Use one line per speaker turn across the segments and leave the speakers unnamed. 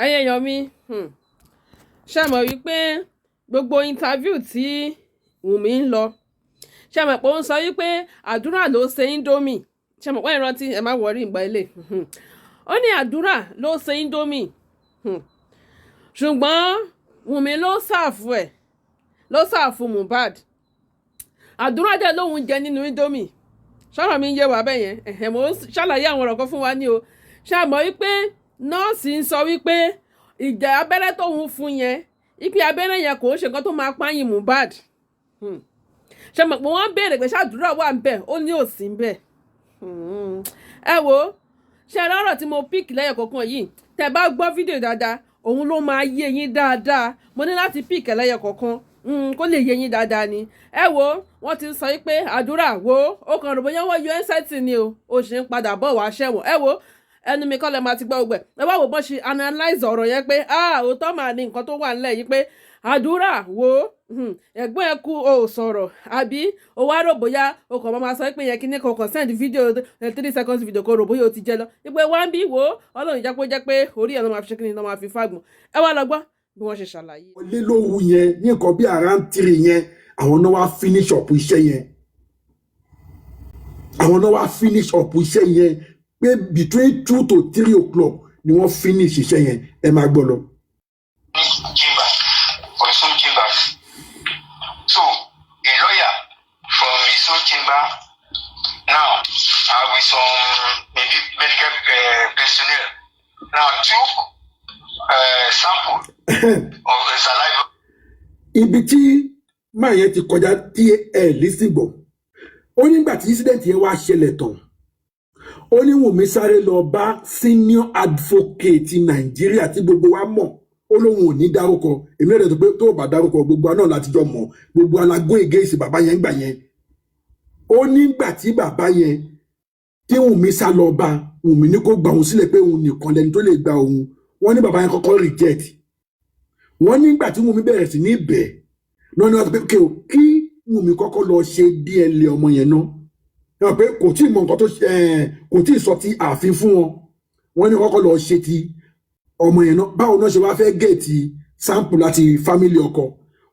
ẹ̀yin èèyàn mi ṣe mọ̀ wípé gbogbo interview tí Wunmi ń lọ ṣe mọ̀ pé ó ń sọ wípé àdúrà ló ṣe Indomie ṣe mọ̀ pé ìrántí ẹ má wọrí ìgbà ilé ó ní àdúrà ló ṣe Indomie ṣùgbọ́n Wunmi ló ṣàfù Mohbad àdúrà dẹ̀ lóun jẹ nínú Indomie ṣọ́rọ̀ mi ń yé wa bẹ́ẹ̀ yẹn mo ṣàlàyé àwọn ọ̀rọ̀ kan fún wa ní o ṣe mọ̀ wípé nọ́ọ̀sì ń sọ wípé ìjà abẹ́rẹ́ tóun fún yẹn ipe abẹ́rẹ́ yẹn kò ń ṣe nǹkan tó máa pààyàn Mohbad ṣe mọ̀ pé wọ́n béèrè pé ṣàdúrà wà ń bẹ̀ ó ní òsì ń bẹ̀ ẹ wo ṣe rọrọ̀ tí mo pick lẹ́yìn kọ̀ọ̀kan yìí tẹ́ bá gbọ́ fídíò dáadáa òun ló máa yé yín dáadáa mo ní láti pick lẹ́yìn kọ̀ọ̀kan kó lè yé yín dáadáa ni ẹ wo wọ́n ti sọ pé àdúrà wo ó kàn rò bóyá wọ́n yọ ẹ́sẹ̀tì ni o ó ṣe ń padà bọ̀ wá ṣẹ̀wọ̀n ẹ wo ẹnu mi kọ́ lẹ́ máa ti gbọ́ ọgbẹ́ ẹ wá wò bọ́n ṣe analyze ọ̀rọ̀ yẹn pé òótọ́ mà ní nǹkan tó wà nílẹ̀ yìí pé àdúrà wo ẹ̀gbọ́n ẹ kú o sọ̀rọ̀ àbí o wá rò bóyá o kàn máa sọ pé yẹn kí ní kọ̀ọ̀kan send video 3 seconds video kò rò bóyá o ti jẹ lọ ìpè wá ń bí wo ọlọ́run jẹ́ pé orí ẹ̀ ló máa fi ṣe kí ni ló máa fi fágbọ̀n ẹ wá lọ gbọ́ bí wọ́n ṣe ṣàlàyé.
ọlé lóru yẹn ní nǹkan bí around 3 yẹn àwọn náà wá finish up iṣẹ́ yẹn pé between 2 to 3 o'clock ni wọ́n finish iṣẹ́ yẹn ẹ máa gbọ́ lọ.
So a lawyer from his own chamber now with some maybe medical personnel now took sample of the saliva.
Ibi tí máa yẹn ti kọjá tí ẹ lísìn gbọ́ ó nígbà tí incident yẹn wá ṣẹlẹ̀ tán ó ní Wunmi sáré lọ bá senior advocate Nàìjíríà tí gbogbo wa mọ̀ ó lóun ò ní dárúkọ èmi rẹ̀ tó pé tó bá dárúkọ gbogbo wa náà láti jọ mọ̀ gbogbo alágún against bàbá yẹn gbà yẹn ó nígbà tí bàbá yẹn tí Wunmi sá lọ bá Wunmi ní kó gba òun sílẹ̀ pé òun nìkan lẹni tó lè gba òun wọ́n ní bàbá yẹn kọ́kọ́ reject wọ́n nígbà tí Wunmi bẹ̀rẹ̀ sí ní bẹ̀ lọ́nà wọ́n ti pé kí Wunmi kọ́kọ́ lọ ṣe DNA ọmọ yẹn náà pé kò tí ì mọ nǹkan tó kò tí ì sọ ti ààfin fún wọn ní kọ́kọ́ lọ ṣe ti ọmọ yẹn náà báwo náà ṣe wá fẹ́ gẹ̀ẹ́tì sample láti family ọkọ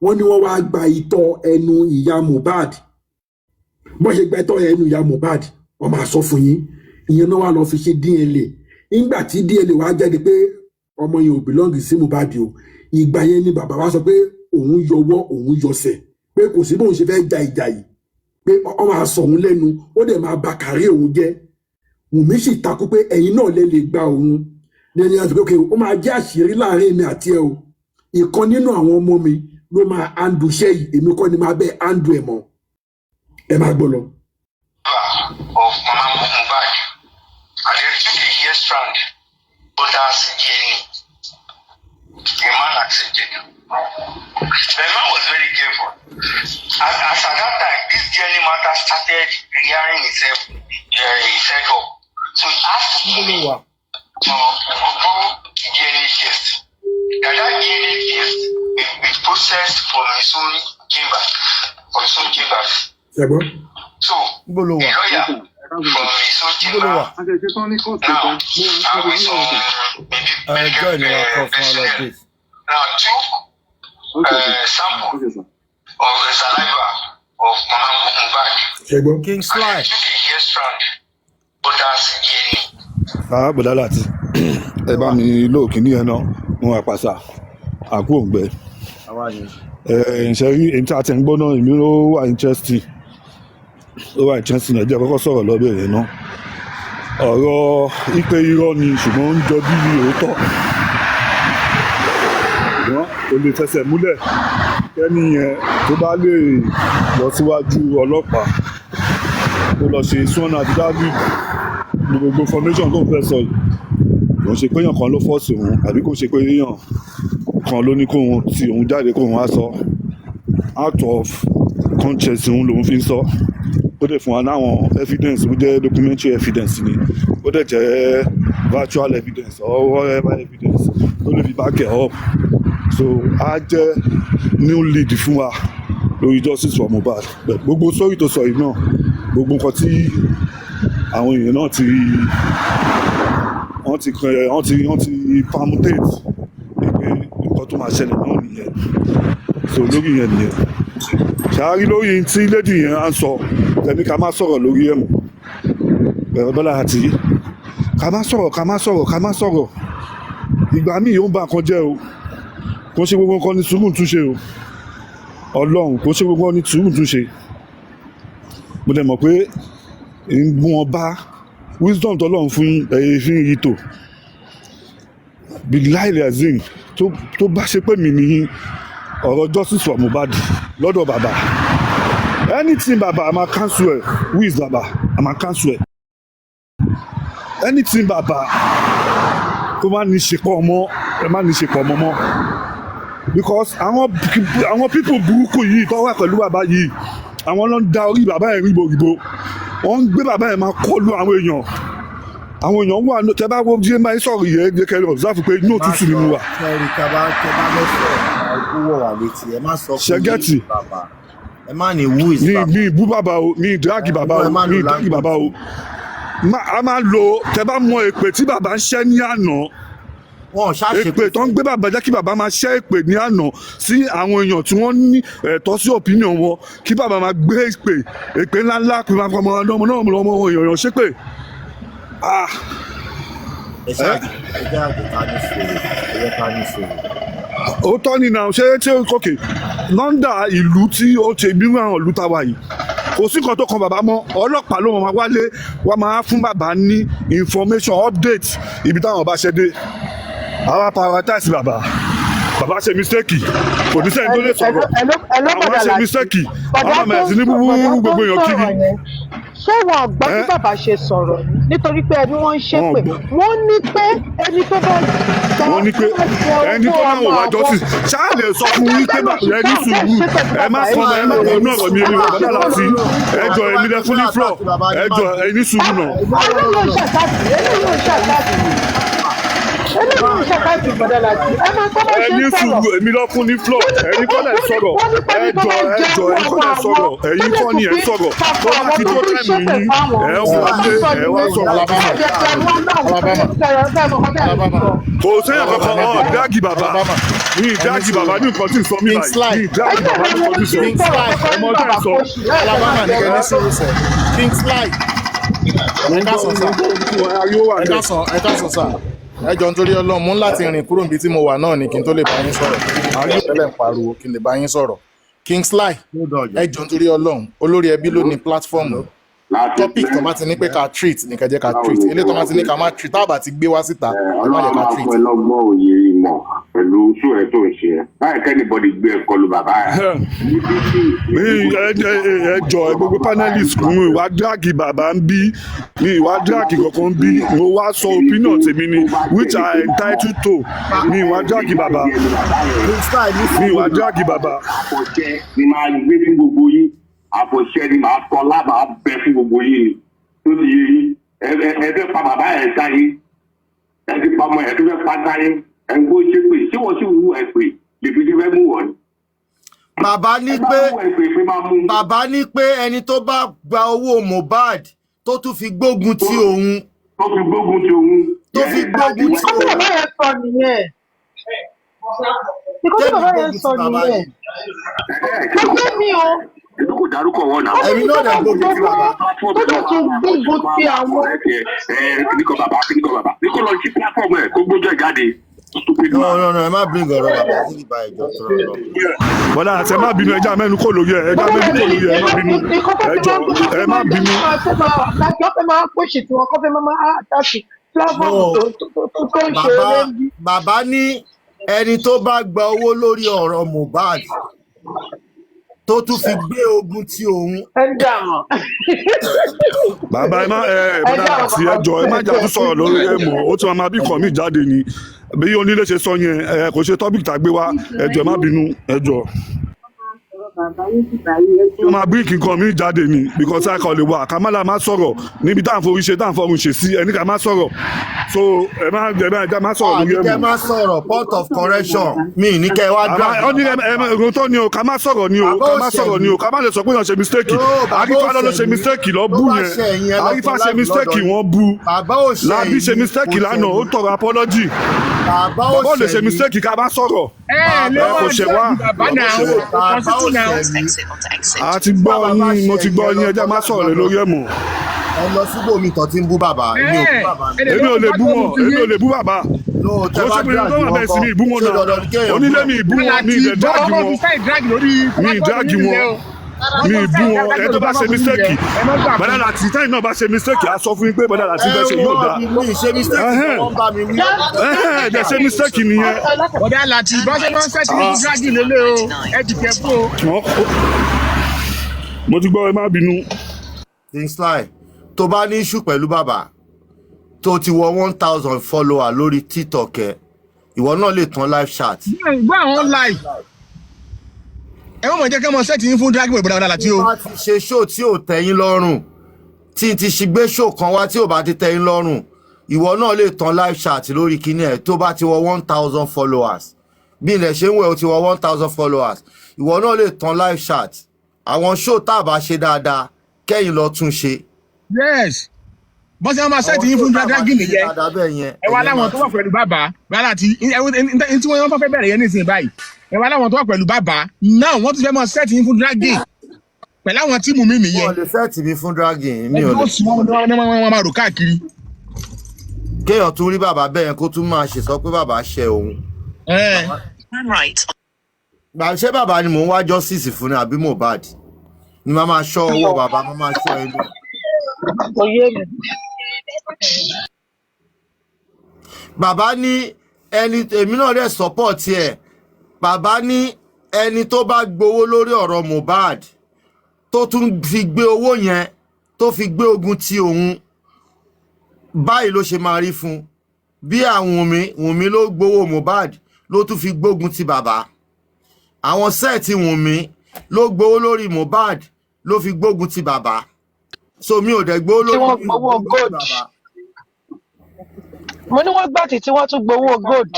wọ́n ní wọ́n wá gba ìtọ̀ ẹnu ìyá Mohbad bọ́n ṣe gba ìtọ̀ ẹnu ìyá Mohbad wọ́n máa sọ fún yín ìyẹn náà wá lọ fi ṣe DNA nígbà tí DNA wá jáde pé ọmọ yẹn ò belong sí Mohbad o ìgbà yẹn ni bàbá wa sọ pé òun yọwọ́ òun yọsẹ̀ pé kò sí bóun ṣe fẹ́ ja ìjà yìí pé ọmọ àsọ òun lẹ́nu ó dẹ̀ máa bà kárí òun jẹ́ Wunmi sì takú pé ẹ̀yin náà lè gba òun lẹ́ni àti pé ó máa jẹ́ àṣírí láàrin mi àti ẹ o ìkan nínú àwọn ọmọ mi ló máa handle iṣẹ́ yìí èmi kọ́ ni máa bẹ́ẹ̀ handle ẹ̀ mọ́ ẹ máa gbọ́ lọ.
of Mama Mohbad and they took a hair strand but as DNA a man accepted the man was very careful as at that time this DNA matter started rearing itself up so he asked me to do DNA test. That DNA test will be processed from his own chambers. So, the lawyer from his own chamber now, with some maybe medical personnel, now took sample of the saliva of Mama Mohbad.
King Sly.
Took a hair strand, but that's DNA.
Bọ̀dá láti ẹ bá mi lóòkì ní ẹ̀nà wọn àpàṣà àkú òǹgbẹ ìṣẹ́rí èyí tí a ti ń gbọ́ náà èmi ló wà interesting ẹ̀jẹ̀ kọ́kọ́ sọ̀rọ̀ lọ́bẹ̀rẹ̀ náà ọ̀rọ̀ ipe irọ́ ni ṣùgbọ́n ń jọ bí òótọ́ ṣùgbọ́n kò lè fẹsẹ̀ múlẹ̀ kẹ́ni yẹn tó bá lè lọ síwájú ọlọ́pàá kó lọ ṣe sworn affidavit gbogbo formation tó ń fẹ́ sọ yìí kò ń ṣe pé èèyàn kan ló fọ́ọ̀sì òun àbí kò ṣe pé èèyàn kan ló ní kóun tí òun jáde kóun á sọ out of conscience òun lòun fi ń sọ ó dẹ̀ fún wa láwọn evidence ó jẹ́ documentary evidence ni ó dẹ̀ jẹ́ virtual evidence or whatever evidence tó lè fi back it up so á jẹ́ new lead fún wa lórí justice for Mohbad gbogbo sórí tó sọ yìí náà gbogbo nǹkan tí àwọn èèyàn náà wọ́n ti permutate nǹkan tó máa ṣẹlẹ̀ náà nìyẹn so lórí yẹn nìyẹn ṣáárí lórí tí lady yẹn á ń sọ tẹ̀mí ká má sọ̀rọ̀ lórí ẹ̀ mọ́ bẹ̀rẹ̀ bọ́lá àti ká má sọ̀rọ̀ ìgbà míì ó ń ba nǹkan jẹ́ o kò ṣe gbogbo nǹkan ní sùúrù túnṣe o ọlọ́run kò ṣe gbogbo nǹkan ní sùúrù túnṣe mo dẹ̀ mọ̀ pé wọn bá wisdom tọ́lọ́run fún ẹ̀yìn yìí tó bilaili azim tó bá ṣe pé mi ní ọ̀rọ̀ justice for Mohbad lọ́dọ̀ bàbá anything bàbá a máa cancel ẹ̀ who is bàbá a máa cancel ẹ̀ anything bàbá tó má ní ṣe pọ̀ ọmọ ẹ má ní ṣe pọ̀ ọmọ mọ́ because àwọn people burúkú yìí tó wà pẹ̀lú bàbá yìí àwọn ló ń da orí bàbá yẹn ríboríbo wọ́n ń gbé bàbá yẹn máa kọlu àwọn èèyàn wà tẹ́ bá wo bí ẹ máa ń sọ̀rọ̀ yẹn ẹ kẹ́ lọ observe pé inú òtútù ni mo wà.
kẹrì tẹ́bá lọ́sọ̀ ọkọ̀ wọ̀ wà létí ẹ má sọ pé bàbá ẹ má ní who is bàbá.
mi ìbú bàbá o mi ìdírágì bàbá o mi ìdírágì bàbá o a máa lo tẹ́ bá mọ èpè tí bàbá ń ṣẹ́ ní àná èpè tó ń gbé bàbá jẹ́ kí bàbá máa ṣẹ́ èpè ní àná sí àwọn èèyàn tí wọ́n ní ẹ̀tọ́ sí opinion wọn kí bàbá máa gbé èpè ńláńlá pé máa fọmọ ọmọ èèyàn ṣépè. òótọ́ ni náà ṣé kókè lọ́ndà ìlú tí ó ṣe bí àwọn ìlú táwa yìí kò sí nǹkan tó kan bàbá mọ́ ọlọ́pàá ló máa wálé wá máa fún bàbá ní information update ibi táwọn bá ṣe dé àwa prioritize bàbá ṣe mistake kò ní sẹ́yìn tó lè sọ̀rọ̀ àwọn ṣe mistake àwọn ọmọ ẹ̀sìn ní búburú gbogbo èèyàn kiri.
ṣé wọn gbọ́ bí bàbá ṣe sọ̀rọ̀ nítorí pé ẹni wọ́n ń ṣépè wọ́n ní pé ẹni tó bá
wọ́n ní pé ẹni tó náà wò wá justice ṣáà lè sọ fún yín pé bàbá ẹni sùúrù ẹ má sọ ẹ má wọ inú ọ̀rọ̀ mi èmi bàbá dà láti ẹjọ́ èmi lẹ fún ní floor ẹjọ́ ẹni sùúrù náà. ẹni sùúrù èmi lọ fún ní floor ẹni kọ́ lẹ̀ sọ̀rọ̀ ẹjọ́ ẹni kọ́ lẹ̀ sọ̀rọ̀ ẹ̀yin kọ́ ni ẹ̀ ń sọ̀rọ̀ tó bá ti tó tẹ̀mí yín ẹ̀ wá sọ̀rọ̀. kò sẹ́yìn kankan ọ̀ dáàgì bàbá ní ìdáàgì bàbá ní nǹkan tí ń sọ mí báyìí ní ìdáàgì bàbá ní nǹkan tí ń sọ ọmọ tí ń sọ.
Alabama ní kẹ́ni sí ìrúsẹ̀ Kingsley ẹ káàsán sá ẹ jọ nítorí Ọlọ́run mú láti rìn kúrò níbi tí mo wà náà ni kí n tó lè bá yín sọ̀rọ̀ tẹ́lẹ̀ ń pariwo kí n lè bá yín sọ̀rọ̀ Kingsley ẹ jọ nítorí Ọlọ́run olórí ẹbí ló ní pílátífọ́ọ̀mù topic tó bá ti ní pé ká treat ní kẹjẹ ká treat ilé tó bá ti ní ká má treat tábà ti gbé wá síta ẹ má yẹ ká treat.
ọlọ́run ọlọ́gbọ́n òye ìmọ̀ pẹ̀lú oṣù ẹ̀ tó ń ṣe ẹ̀ báyìí kẹ́nìbọ̀dì gbé ẹ̀kọ́ lu bàbá ẹ̀.
ẹ jọ gbogbo panelist kún ìwà dírágì bàbá ń bí ní ìwà dírágì kankan ń bí mo wá sọ opinion tèmi ni which I entitled to ní ìwà dírágì bàbá ní ìwà dírágì bàbá.
àpọ̀jẹ́ ni máa gbé fún gbogbo yín àpòṣẹ ni màá kọ lábàá bẹ fún gbogbo yìí tó ti yé yín ẹ fẹ́ pa bàbá ẹ̀ sáyé ẹ ti pa ọmọ ẹ̀ tó fẹ́ pa sáyé ẹ̀ ń gbó ṣe pé ṣé wọ́n sì wú ẹ̀ pé lèbi tí fẹ́ mú wọ̀ ni.
bàbá ní pé ẹni tó bá gba owó Mohbad tó tún fi gbógun ti òun.
tó fi gbógun ti òun.
ìkọ́sí bàbá yẹn sọ nìyẹn. ìkọ́sí bàbá yẹn sọ nìyẹn. gbogbo mi o.
Èmi kò dárúkọ wọn náà.
Ẹ̀mí náà lè gbógun ti bàbá.
Ó dẹ̀ tún gbógun ti àwọn.
Kíníkọ̀ bàbá Kíníkọ̀ lọ sí platform ẹ̀ kó gbójú ẹ̀ jáde.
No, ẹ má bring ọ̀rọ̀ bàbá sí ìbá ìjọ tó lọ.
Bọ́lá àti ẹ má bínú ẹja mẹ́nu kò lóye ẹ má bínú ẹjọ ẹ má bínú.
Lájọ́ fẹ́ máa pèsè tí wọ́n kọ́ fẹ́ máa àtàkì platform tó ń ṣe lẹ́bí.
Bàbá ní ẹni tó bá gba owó lórí ọ̀rọ̀ Mohbad tó tún fi gbé ogun ti òun.
ẹ dà wọn.
bàbá ẹ má bọ́dà àti ẹjọ́ ẹ má jàdú sọ̀rọ̀ lórí ẹ mọ̀ ó ti máa bí kàn mí jáde ni bí onílé ṣe sọ yẹn kò ṣe tọ́pìkì tá a gbé wá ẹjọ́ ẹ má bínú ẹjọ́. ó máa bí nǹkan mi jáde ni because I kàn lè wà ká má la má sọ̀rọ̀ níbi tá à ń forí ṣe tá à ń fọrùn ṣe sí ẹni ká má sọ̀rọ̀ so ẹ má sọ̀rọ̀ lórí ẹ mọ̀.
àníkẹ́ má sọ̀rọ̀ point of correction mi ní kẹ́ wá dúró.
ó ní ẹ̀rọ tó ní o ká má sọ̀rọ̀ ni o ká má sọ̀rọ̀ ni o ká má lè sọ pé wọ́n ṣe mistake àrífà ló ṣe mistake lọ bú yẹn àrífà ṣe mistake wọ́n bú Lábí ṣe mistake lánàá ó tọrọ apology
bàbá
ò lè ṣe
òṣèlú
mistake ká bá sọ̀rọ̀
bàbá
kò ṣe wá
òṣèlú
a ti gbọ́ yín mo ti gbọ́ yín ẹjẹ́ má sọ̀rọ̀ lórí ẹ̀ mọ́.
ẹ lọ síbòmí tó ti ń bú bàbá èmi ò bú bàbá mi.
èmi ò lè bú wọn èmi ò lè bú bàbá ó ṣe pé tó wà bẹ́ẹ̀ sí mi ìbú wọn náà onílé mi ìbú wọn mi ìdẹ̀ dáàgì wọn mi ìdáàgì wọn mi ìbú wọn ẹ tó bá ṣe mistake bọ́dà láti táyì náà bá ṣe mistake á sọ fún yín pé bọ́dà láti fẹ́ ṣe yóò dáa
mi ṣe mistake wọ́n bá mi wí.
ẹ̀ẹ́dẹ̀ ṣe mistake nìyẹn.
bọ́dà láti bọ́sẹ̀ bá ń fẹ́ sí ní dragon lélẹ̀ o ẹ dìkẹ́ fún o.
mo ti gbọ́ ẹ má bínú.
Kingsley tó bá ní issue pẹ̀lú bàbá tó ti wọ 1000 follower lórí TikTok ẹ ìwọ náà lè tán live chat.
gbọ́ àwọn live ẹ wọ́n mọ̀ jẹ́ kí wọ́n ṣẹ́ẹ̀tì yín fún dragon ìbúra ọ̀dà láti o.
tí wọ́n ti ṣe show tí ò tẹ́yìn lọ́rùn tí ti ṣe gbé show kan wá tí ò bá ti tẹ́yìn lọ́rùn ìwọ náà lè tán live chat lórí kíní ẹ̀ tó bá ti wọ 1000 followers bí ilẹ̀ ṣe ń wẹ̀ ó ti wọ 1000 followers ìwọ náà lè tán live chat àwọn show tá a bá ṣe dáadáa kẹ́yìn lọ tún ṣe.
yes bọ́sẹ̀ wọn máa ṣẹ́ẹ̀tì yín fún dragon nìyẹn ẹ wá láwọn tó wà pẹ̀lú bàbá bàbá àti tí wọ́n fẹ́ bẹ̀rẹ̀ yẹn nísìnyí báyìí ẹ wá láwọn tó wà pẹ̀lú bàbá náà wọ́n ti fẹ́ máa ṣẹ́ẹ̀tì yín fún dragon pẹ̀lú àwọn tíìmù mi nìyẹn.
wọ́n lè ṣẹ́ẹ̀tì mi fún dragon mi ò lè.
ẹgbẹ́ òsì wọn máa rò káàkiri.
kéèyàn tún rí bàbá bẹ́ẹ̀ kó tún máa ṣe sọ pé bàbá ṣe òun. ṣé bàbá ni mò ń wá justice fún ni àbí Mohbad ni màá máa ṣọ́ ọwọ́ bàbá màá máa ṣọ́ ẹnu. bàbá ní ẹni èmi náà dẹ̀ support ẹ̀ bàbá ní ẹni tó bá gbowó lórí ọ̀rọ̀ Mohbad tó tún fi gbé owó yẹn tó fi gbé ogun ti òun báyìí ló ṣe máa rí fún bí àwọn Wunmi ló gbowó Mohbad ló tún fi gbógun ti bàbá àwọn sẹ́ẹ̀tì Wunmi ló gbowó lórí Mohbad ló fi gbógun ti bàbá so mi ò dẹ̀ gbowó lórí bàbá.
mo ní wọ́n gbà tí wọ́n tún gbowó gold.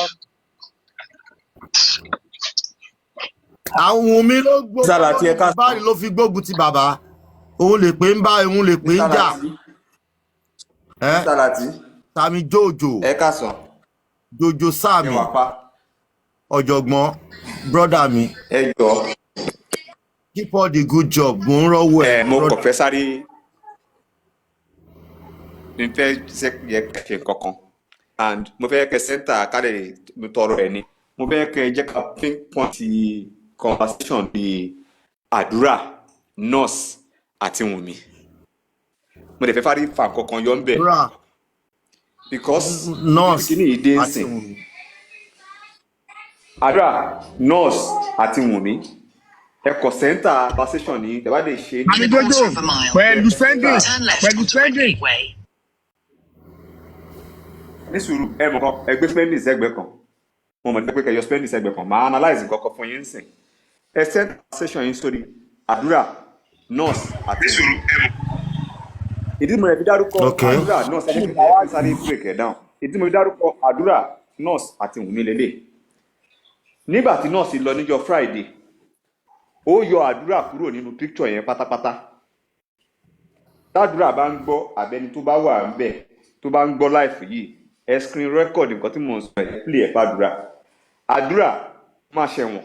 àwọn Wunmi ló gbógun ti bàbá ló fi gbógun ti bàbá òun lè pè ń bá òun lè pè ń jà. Sami Jojo Jojo Sami ọ̀jọ̀gbọ́n brother mi keep all the good job mo ń rọ́wọ́ ẹ̀.
mo kàn fẹ́ sáré ní fẹ́ ṣe kankan and mo fẹ́ kẹ́ sẹ́ńtà kálẹ̀ tọrọ ẹ̀ ni mo fẹ́ kẹ́ jẹ́ ká pinpoint conversation bíi Adura nurse àti Wunmi mo dẹ̀ fẹ́ fárí fa kankan yọ ń bẹ̀ because nurse kí ni ìdí ń sìn Adura nurse àti Wunmi ẹ̀kọ́ sẹ́ńtà conversation ní ìjọba lè ṣe.
àdìgbòjò pẹ̀lú spending.
ní sùúrù ẹ mọ̀ kan ẹgbẹ́ spending sẹ́gbẹ́ kan mo mọ̀ pé kẹyọ spending sẹ́gbẹ́ kan máa analyze nǹkan fún yín sìn ẹ send session yín sórí Adura nurse àti Wunmi ìdí mo rẹ̀ fi dárúkọ Adura nurse ẹni kí wọ́n sáré break ẹ̀ down ìdí mo fi dárúkọ Adura nurse àti Wunmi lélẹ̀ nígbà tí nurse lọ níjọ́ Friday ó yọ Adura kúrò nínú picture yẹn pátápátá tádúrà bá ń gbọ́ àbẹ́ni tó bá wà ń bẹ̀ tó bá ń gbọ́ láìfù yìí ẹ screen record nǹkan tí mò ń sọ ẹ̀ play ẹ̀ fàdúrà Adura máa ṣẹ̀wọ̀n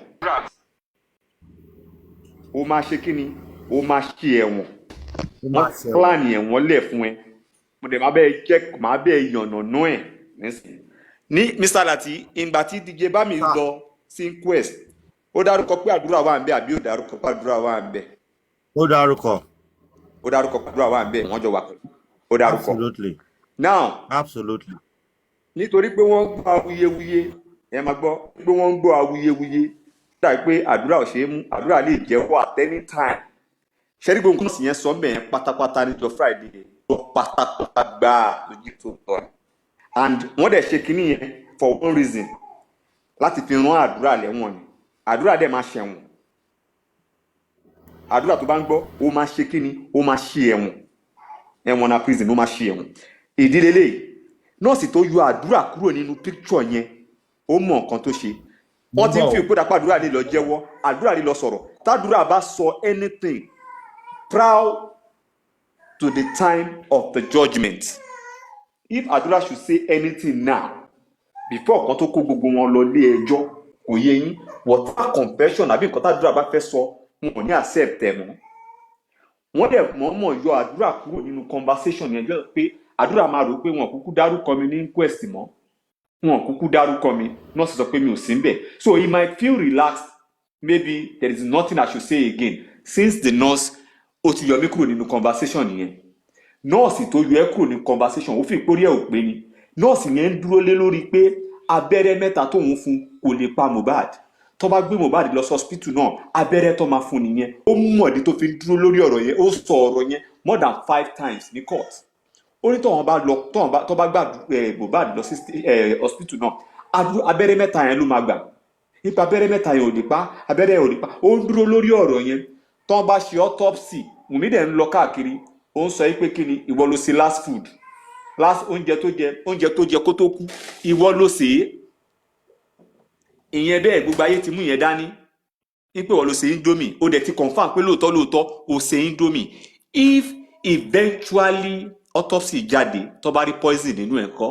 ó máa ṣe kí ni ó máa ṣe ẹ̀wọ̀n wọ́n plan ẹ̀wọ̀n lẹ̀ fún ẹ mo dẹ̀ máa bẹ́ẹ̀ yànnàná ẹ̀ nísìnyí ní Mr. Lati ìgbà tí DJ Bami lọ sí Inquest ó dárúkọ pé Adura wà ń bẹ àbí ó dárúkọ pé Adura wà ń bẹ.
ó dárúkọ
pé Adura wà ń bẹ wọ́n jọ wà pẹ̀lú ó dárúkọ.
absolutely
now
absolutely.
nítorí pé wọ́n gbọ́ awuyewuye ẹ máa gbọ́ pé wọ́n ń gbọ́ awuyewuye dàbí pé Adura ò ṣe é mú Adura lè jẹ́wọ́ at any time ṣẹ́rí gbogbo nǹkan sì yẹn sọ mẹ́ẹ̀ pátápátá níjọ́ Friday lọ pátápátá gbáà lójú tó tọ́ and wọ́n dẹ̀ ṣe kínní yẹn for one reason láti fi rán Adura lẹ́wọ̀n ni Adura dẹ̀ máa ṣẹ̀wọ̀n Adura tó bá ń gbọ́ ó máa ṣe kínní ó máa ṣe ẹ̀wọ̀n na prison ó máa ṣe ẹ̀wọ̀n ìdílé lè nọ́ọ̀sì tó yọ Adura kúrò nínú picture yẹn ó mọ nǹkan tó ṣe wọ́n ti ń fi ìpínlẹ̀ pa Adura lè lọ jẹ́wọ́ Adura lè lọ sọ̀rọ̀ tádúrà bá sọ anything proud to the time of the judgment if Adura should say anything now before kan tó kó gbogbo wọn lọ lé ẹjọ́ kò yé yín water confession àbí nǹkan tádùrà bá fẹ́ sọ wọn ò ní accept ẹ̀ mọ́ wọ́n dẹ̀ mọ̀ọ́mọ̀ yọ àdúrà kúrò nínú conversation yẹn jọ pé àdúrà máa rò pé wọn kúkú dárúkọ mi ní inquest mọ́ wọn kúkú dárúkọ mi nọ́ọ̀sì sọ pé mi ò sí níbẹ̀ so he might feel relaxed maybe there is nothing I should say again since the nurse ó ti yọ mí kúrò nínú conversation yẹn nọ́ọ̀sì tó yọ ẹ́ kúrò nínú conversation ó fi ìpórí ẹ̀ ò pé ni nọ́ọ̀sì yẹn ń dúró lé lórí pé abẹ́rẹ́ mẹ́ta tóun fún kò lè pa Mohbad tó bá gbé Mohbad lọ sí hospital náà abẹ́rẹ́ tó máa fún nìyẹn ó mọ̀ọ́dí tó fi dúró lórí ọ̀rọ̀ yẹn ó sọ ọ̀rọ̀ yẹn more than 5 times ní court ó ní tóun bá lọ tó bá gbà Mohbad lọ sí hospital náà abẹ́rẹ́ mẹ́ta yẹn ló máa gbà nípa abẹ́rẹ́ mẹ́ta yẹn ò lè pa abẹ́rẹ́ ò lè pa ó ń dúró lórí ọ̀rọ̀ yẹn tó bá ṣe autopsy Wunmi dẹ̀ ń lọ káàkiri ó ń sọ pé kí ni ìwọ ló ṣe last food last oúnjẹ tó jẹ kó tó kú ìwọ ló ṣe é ìyẹn bẹ́ẹ̀ gbogbo ayé ti mú yẹn dání wípé ìwọ ló ṣe Indomie ó dẹ̀ ti confam pé lóòótọ́ ó ṣe Indomie if eventually autopsy jáde tó bá rí poison nínú ẹ̀ kọ́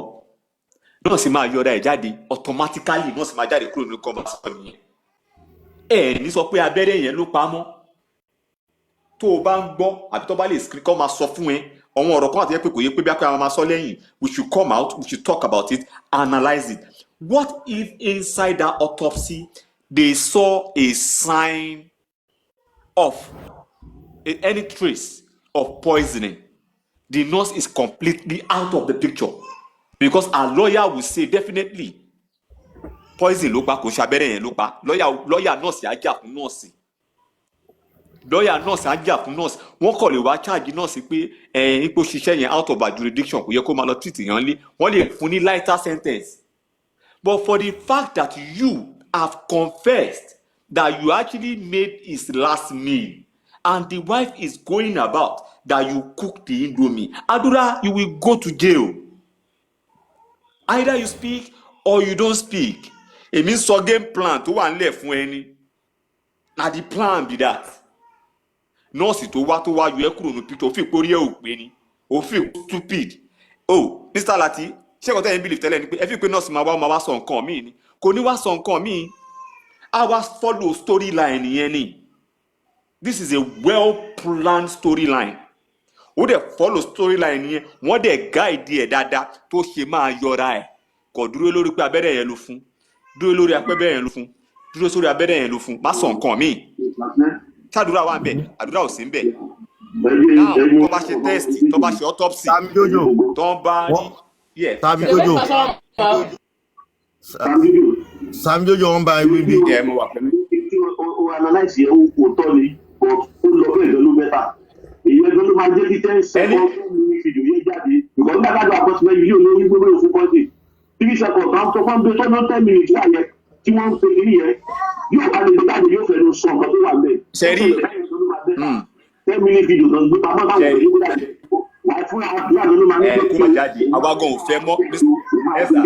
nọ́ọ̀sì máa yọra ẹ̀ jáde automatically nọ́ọ̀sì máa jáde kúrò nínú conversation yẹn ẹ̀ ní sọ pé abẹ́rẹ́ yẹn ló pa mọ́ tó o bá ń gbọ́ àbí tó bá lè screen kọ́ máa sọ fún ẹ àwọn ọ̀rọ̀ kan àti ẹ pé kò yẹ pé bí a pé àwọn máa sọ lẹ́yìn we should come out we should talk about it analyse it what if inside that autopsy they saw a sign of any trace of poisoning the nurse is completely out of the picture because our lawyer will say definitely poison ló pa kò ṣe abẹ́rẹ́ yẹn ló pa lawyer nurse á jà fún nurse lọ́yà nọ́ọ̀sì á jà fún nọ́ọ̀sì wọ́n kọ̀ lè wá cháàjì nọ́ọ̀sì pé ipò ṣiṣẹ́ yẹn out of our jurisdiction kò yẹ kó máa lọ treat yẹn lé wọ́n lè fún ní lighter sentence but for the fact that you have confessed that you actually made his last meal and the wife is going about that you cook the Indomie Adura you will go to jail either you speak or you don't speak èmi ń sọ game plan tó wà nílẹ̀ fún ẹni na the plan be that. Nọ́ọ̀sì tó wá yọ ẹ́ kúrò ní picture ó fi ìpórí ẹ̀ ò pé ni ó fi stupid Mr. Lati ṣé ẹ̀kọ́ tẹ́yìn believe tẹ́lẹ̀ ni pé ẹ fi pé nọ́ọ̀sì máa wá sọ nǹkan míì ni kò ní wá sọ nǹkan míì á wá follow storyline yẹn ni this is a well planned storyline ó dẹ̀ follow storyline yẹn wọ́n dẹ̀ guide ẹ̀ dáadáa tó ṣe máa yọra ẹ̀ kò dúró lórí pé abẹ́rẹ́ yẹn ló fún dúró lórí abẹ́rẹ́ yẹn ló fún dúró sórí abẹ́rẹ́ yẹn ló fún má sọ nǹkan míì tádùrà wà ń bẹ àdúrà ò sí ń bẹ náà tó bá ṣe test tó bá ṣe autopsy tó ń bá rí
Sami Jojo Sami Jojo wọn bá wí bí.
mo wà pẹ̀lú.
o analyse yẹn o kò tọ́ ni ó lọ bẹ́ẹ̀ lọ ló mẹ́ta èyí ẹgbẹ́ ló máa jẹ́ kí 10 seconds ní fídíò yẹn jáde because nígbà kájọ àkọsílẹ̀ yìí ò ní gbogbo òfin kọ́ńtì 3 seconds tó ń tó fọ́n gbé tó ná 10 minutes láàyè tí wọ́n ń pe kiri yẹn yóò bá lè jáde yóò fẹ́ lọ sọ nǹkan tó wà bẹ́ẹ̀.
sẹ́rí
10 minute video tó ń gbé pamọ́ báwo ló ń jáde wà á fún àdúrà ló máa ń gbé
kó má jáde àwa gan ò fẹ́ mọ́ ẹ̀sà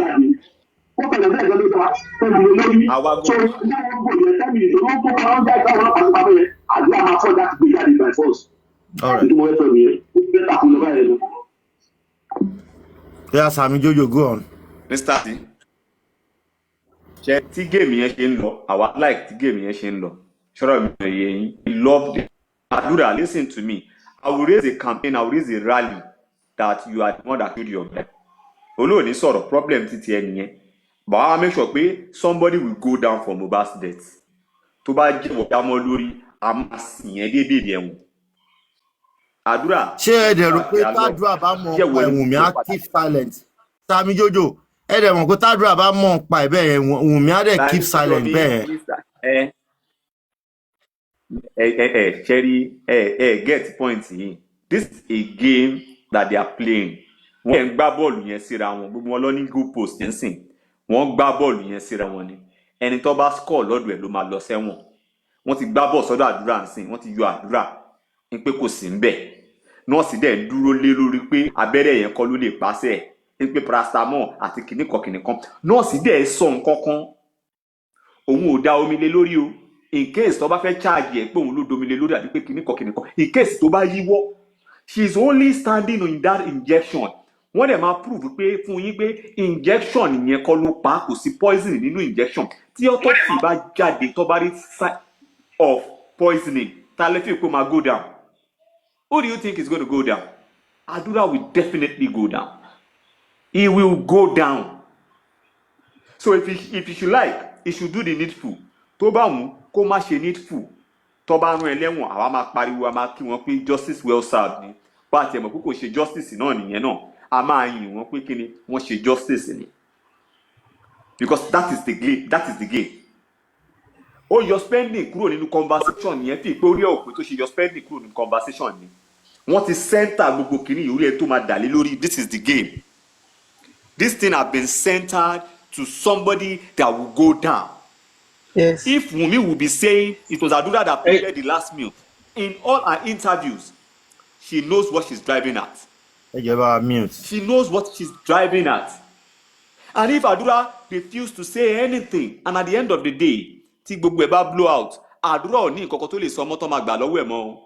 ó bẹ̀rẹ̀ bẹ́ẹ̀ lọ́dún tó wá 10 minute lórí
àwa
so
gan.
ìdáwọ́ gbò yẹn 10 minute tó ń tó pamọ́ jáde táwọn ọlọ́pàá ń pamọ́ yẹn àdúrà máa fọ́ láti gbé jáde by force. ìdúmọ̀ ẹ̀fọ́ mi yẹn ó gbé takùn lọ́ba yẹn lọ.
Yeah, Sami Jojo, go on.
Mr. T ṣe tí géèmù yẹn ṣe ń lọ àwa like tí géèmù yẹn ṣe ń lọ ṣọ́rọ̀ mi ò yẹ yín I love it Adura listen to me I will raise a campaign I will raise a rally that you are the one that killed your man olóòní sọ̀rọ̀ problem títí ẹ nìyẹn but I make sure pé somebody will go down for Mohbad's death tó bá jẹ́ wọ̀dá mọ́ lórí a máa sìn yẹn déédéé ẹ̀wọ̀n Adura.
ṣé ẹ dẹ̀ rò pé tádùrà bá mọ̀ pa Wunmi á keep silent Sami Jojo ẹ dẹ̀ mọ̀ pé tádùrà bá mọ̀ pa ẹ̀ bẹ́ẹ̀ Wunmi á dẹ̀ keep silent bẹ́ẹ̀.
Cherry, get point yìí this is a game that they are playing wọ́n ń gbá bọ́ọ̀lù yẹn síra wọn gbogbo wọn lọ ní goal post yẹn sìn wọ́n gbá bọ́ọ̀lù yẹn síra wọn ni ẹni tó bá score lọ́dọ̀ ẹ̀ ló máa lọ sẹ́wọ̀n wọ́n ti gbá bọ́ọ̀ sọ́dọ̀ Àdúrà nsìn wọ́n ti yọ Àdúrà ní pé kò sí ń bẹ̀ nọ́ọ̀sì dẹ̀ dúró lé lórí pé abẹ́rẹ́ yẹn kọ́ ló lè pàṣẹ ní pé paracetamol àti kìnnìkan nọ́ọ̀sì dẹ̀ sọ nǹkan kan òun ò da omi lé lórí o in case tó bá fẹ́ charge ẹ̀ pé òun ló domi lé lórí àti pé kìnnìkan in case tó bá yíwọ́ she is only standing in that injection wọ́n dẹ̀ máa prove pé fún yín pé injection yẹn kọ́ ló pa kò sí poison nínú injection tí autopsy bá jáde tó bá rí sign of poisoning ta lè fi pé máa go down. Who do you think is going to go down? Adura will definitely go down. He will go down. So if he should like, he should do the needful. Tó bá mú kó má ṣe needful. Tó bá rán ẹlẹ́wọ̀n àwa máa pariwo a máa kí wọn pé justice well served ni. Bá a tiẹ̀ mọ̀ pé kò ṣe justice náà nìyẹn náà. A máa yìn wọ́n pé kí ni wọ́n ṣe justice ni. Because that is the game. That is the game. Ó yọ spending kúrò nínú conversation yẹn fi pé orí òpin tó ṣe yọ spending kúrò nínú conversation ni. Wọ́n ti center gbogbo kìíní orí ẹ̀ tó máa dà lé lórí. This is the game. This thing has been centered to somebody that will go down.
Yes.
If Wunmi will be saying it was Adura that prepared the last meal, in all her interviews, she knows what she's driving at. She knows what she's driving at. And if Adura refused to say anything, and at the end of the day, tí gbogbo ẹ̀ bá blow out, Adura ò ní nǹkan tó lè sọ ọmọ tó máa gbà lọ́wọ́ ẹ̀ mọ́.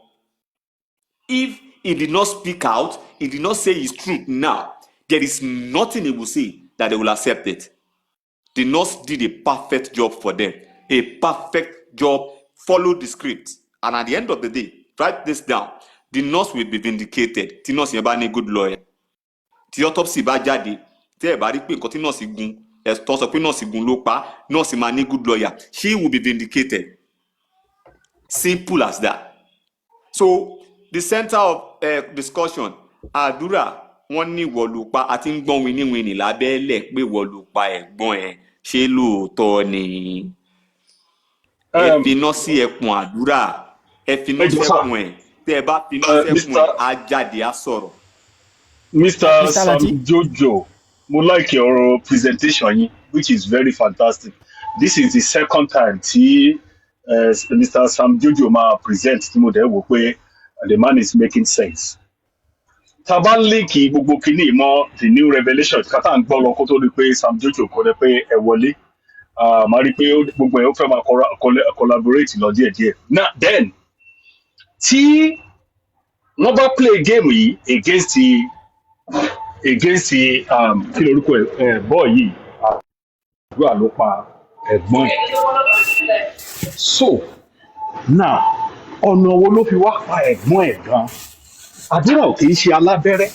If he did not speak out, he did not say his truth now, there is nothing he will say that they will accept it. The nurse did a perfect job for them. A perfect job, followed the script. And at the end of the day, write this down. The nurse will be vindicated. Tí nurse yẹn bá ní good lawyer. Tí autopsy bá jáde, tí ẹ bá rí pé nǹkan tí nurse gun, ẹ tó sọ pé nurse gun ló pa, nurse máa ní good lawyer. She will be vindicated. Simple as that. So, the center of discussion, Adura, wọ́n ní ìwọ ló pa àti ń gbọ́n wíníwíní lábẹ́lẹ̀ pé ìwọ ló pa ẹ̀gbọ́n ẹ̀ ṣé lóòótọ́ ni. Ẹ finá sí ẹkùn Adura, ẹ finá sẹ́kùn ẹ̀, tẹ́ ẹ bá finá sẹ́kùn ẹ̀ á jáde á sọ̀rọ̀.
Mr. Sam Jojo, mo like your presentation yín, which is very fantastic. This is the second time tí Mr. Sam Jojo máa present tí mo dẹ̀ wò pé the man is making sense. Taba líǹkì gbogbo kìíní mọ́ the new revelation kátà ń gbọ́ lọ kó tó rí pé Sam Jojo kọ́ lẹ pé ẹ wọlé máa rí pé gbogbo ẹ̀ ó fẹ́ máa collaborate lọ díẹ̀díẹ̀. Now then tí wọ́n bá play game yìí against the kí lorúkọ ẹ̀ bọ́ọ̀ yìí Adura ló pa ẹ̀gbọ́n ẹ̀. So now ọ̀nà wo ló fi wá pa ẹ̀gbọ́n ẹ̀ gan? Adura ò kì í ṣe alábẹ́rẹ́.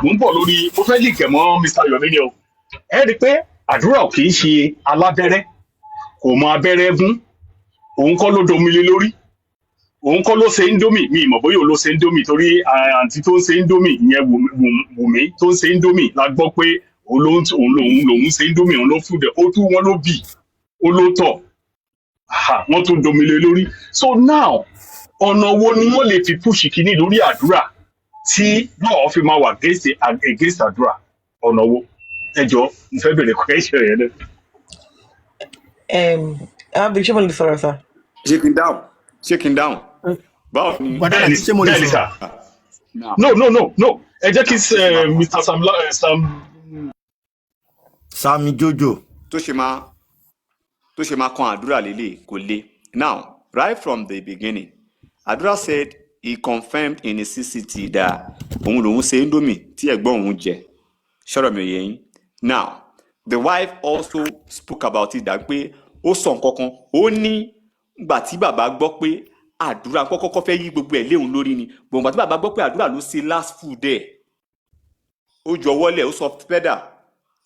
Mo ń bọ̀ lórí mo fẹ́ lìkẹ̀ mọ́ Mr. Yomi ni o. Ẹ rí i pé Adura ò kì í ṣe alábẹ́rẹ́. Kò mọ abẹ́rẹ́ gún. Òun kọ́ ló domi lé lórí. Òun kọ́ ló ṣe Indomie. Mi ìmọ̀ bóyá òun ló ṣe Indomie torí àǹtí tó ń ṣe Indomie ìyẹn Wunmi tó ń ṣe Indomie la gbọ́ pé òun lòun ṣe Indomie òun ló fún dẹ̀. Ó tún wọn ló bì. Ó ló tọ̀. Wọ́n tún domi lé lórí. So now ọ̀nà wo ni wọ́n lè fi push kìíní lórí Adura tí náà fi máa wà against Adura? Ọ̀nà wo? Ẹ jọ̀ọ́ mo fẹ́ bẹ̀rẹ̀ question yẹn náà.
Ṣé mo lè sọ̀rọ̀ sá?
Shaking down. Báwo ni?
Bẹ́ẹ̀ni sá. No. Ẹ jẹ́ kí Mr.
Sam Jojo.
Tó ṣe máa kan Adura lélẹ̀ kò le. Now, right from the beginning, Adura said he confirmed in his CCT that òun lòun ṣe Indomie tí ẹ̀gbọ́n òun jẹ. Ṣọ́rọ̀ mi ò yé yín. Now, the wife also spoke about it that pé ó sọ nǹkankan. Ó ní gbà tí bàbá gbọ́ pé Adura kọ́kọ́ fẹ́ yí gbogbo ẹ̀ léun lórí ni. Gbọ̀ngbà tí bàbá gbọ́ pé Adura ló ṣe last food ẹ̀. Ó jọ wọlé ó sọ pẹ́dà.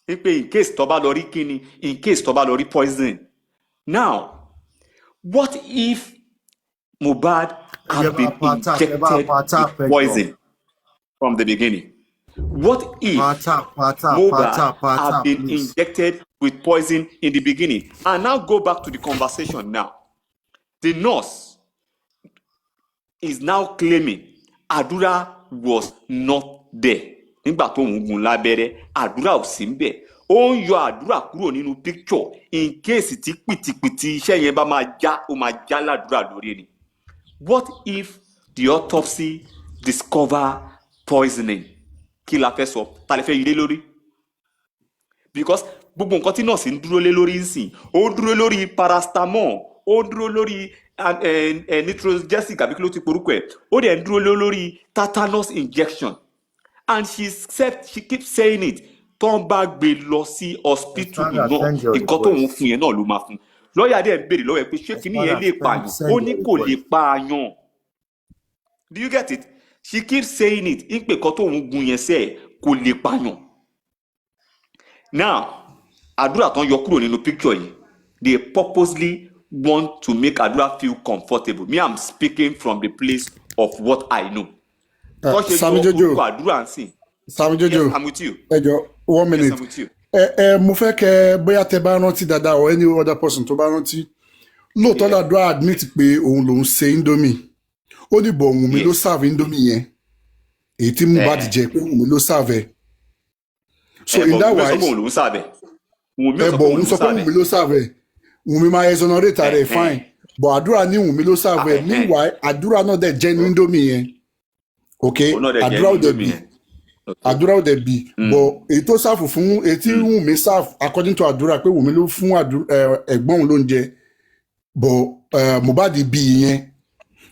Pé in case tó bá lọ rí kíni, in case tó bá lọ rí poison. Now, what if Mohbad had been injected with poison from the beginning? What if Mohbad had been injected with poison in the beginning? And now go back to the conversation now. The nurse is now claiming Adura was not there. Nígbà tó ń gun lábẹ́rẹ́, Adura ò sí ńbẹ̀. Ó ń yọ Adura kúrò nínú picture in case tí pìtìpìtì iṣẹ́ yẹn bá máa já, ó máa já l'Adura lórí ni. What if the autopsy discover poisoning? Kí la fẹ́ sọ? Ta lè fẹ́ yí lé lórí? Because gbogbo nǹkan tí nọ́ọ̀sì ń dúró lé lórí nsìn, ó dúró lórí paracetamol, ó dúró lórí nitrogesic àbí kí ló ti porúkọ ẹ̀, ó dẹ̀ ń dúró lórí tetanus injection. and she keeps saying it tó ń bá gbé lọ sí hospital náà nǹkan tó ń fún yẹn náà ló máa fún lọ́ọ̀yà dẹ̀ ń béèrè lọ́wọ́ ẹ̀ pé ṣé kìíní yẹn lè pààyàn ó ní kò lè pààyàn. Do you get it? She keeps saying it ń pè kọ́ tó ń gun yẹn sẹ́ẹ̀ kò lè pààyàn. Now Adura tó ń yọ kúrò nínú picture yìí they purposely want to make Adura feel comfortable. Me, I'm speaking from the place of what I know.
Sami Jojo. Sami Jojo.
Yes, I'm with you.
1 minute.
Yes, I'm with you.
Mo fẹ́ kẹ́ bóyá tẹ́ bá rántí dáadáa or any other person tó bá rántí. Lóòótọ́ Adura admit pé òun lòún ṣe Indomie. Ó ní bọ̀ Wunmi ló serve Indomie yẹn. Èyí tí Mohbad jẹ pé Wunmi ló serve. So in that way, òun sọ pé Wunmi ló serve. Wunmi máa exonerate rẹ̀ fine. But Adura ní Wunmi ló serve. Meanwhile, Adura náà dẹ̀ jẹ́ Indomie yẹn. Okay, Adura ò dẹ̀ bí. Adura ò dẹ̀ bí. But èyí tó serve fún etí Wunmi serve according to Adura pé Wunmi ló fún ẹ̀gbọ́n òun lóúnjẹ. But Mohbad bí yẹn.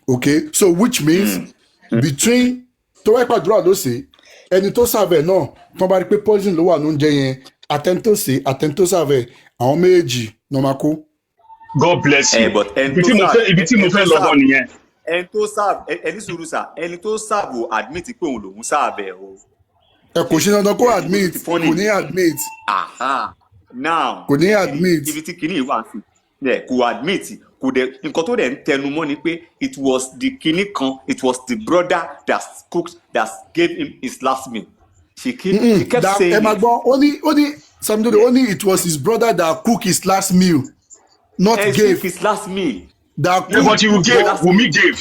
Okay, so which means between tó wáyé pa Adura ló ṣe ẹni tó serve náà tó bá rí pé poison ló wà lóúnjẹ yẹn àtẹ̀ntó serve àwọn méjì ló máa kó.
God bless you. Ibi tí mo fẹ́ lọ́dọ̀ nìyẹn.
Ẹni tó serve ẹni sùúrù sà ẹni tó serve ò admit pé òun lòún serve o.
Ẹ kò ṣe dandan kó admit kò ní admit.
Now
kò ní admit.
Ibi tí kìíní wà sí kò admit kò dẹ̀ nǹkan tó dẹ̀ ń tẹnu mọ́ ni pé it was the kìíní kan it was the brother that cooked that gave him his last meal. She kept saying it.
Ẹ máa gbọ́ ó ní Samdodo ó ní it was his brother that cooked his last meal. Not gave
his last meal.
That but you gave. Wunmi gave.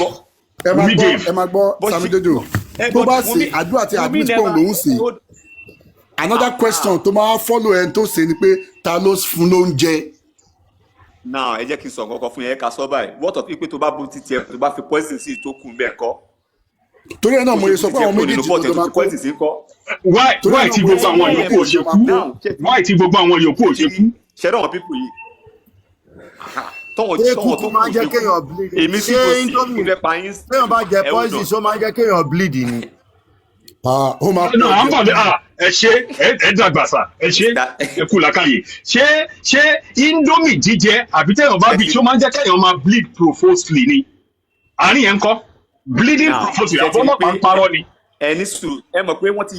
Wunmi gave.
Ẹ máa gbọ́ Samdodo. Tó bá ṣe Adura ti admit pé òun lòún ṣe. Another question tó máa follow ẹ̀ tó ṣe ni pé ta ló fún lóúnjẹ.
Now ẹ jẹ́ kí n sọ nǹkan fún yẹn ká sọ báyìí what of pé tó bá bú títí ẹ tó bá fi poison sí tó kù bẹ́ẹ̀ kọ́.
Torí ẹ̀ náà mo yẹ sọ pé àwọn méjèèjì ló máa kọ́.
Why tí gbogbo àwọn yòókù ò ṣe kú? Why tí gbogbo àwọn yòókù ò ṣe kú?
Ṣẹ́rọ̀ àwọn pípù yìí.
Tọ́wọ̀ tó máa ń jẹ́ kéèyàn bleed. Ṣé Indomie téèyàn bá jẹ poison ṣó máa ń jẹ́ kéèyàn bleed ni?
Ó máa
pọ̀ jẹ́. Ẹ ṣe ẹ dàgbà sà ẹ ṣe ẹ kú làkàyè. Ṣé Indomie jíjẹ àbí téèyàn bá bì ṣó máa ń jẹ́ kéèyàn máa bleed profusely ni? Àárín yẹn ń kọ́. Bleeding profusely àbọ̀lọ́pàá ń parọ́ ni.
Ẹni sùúrù ẹ mọ̀ pé wọ́n ti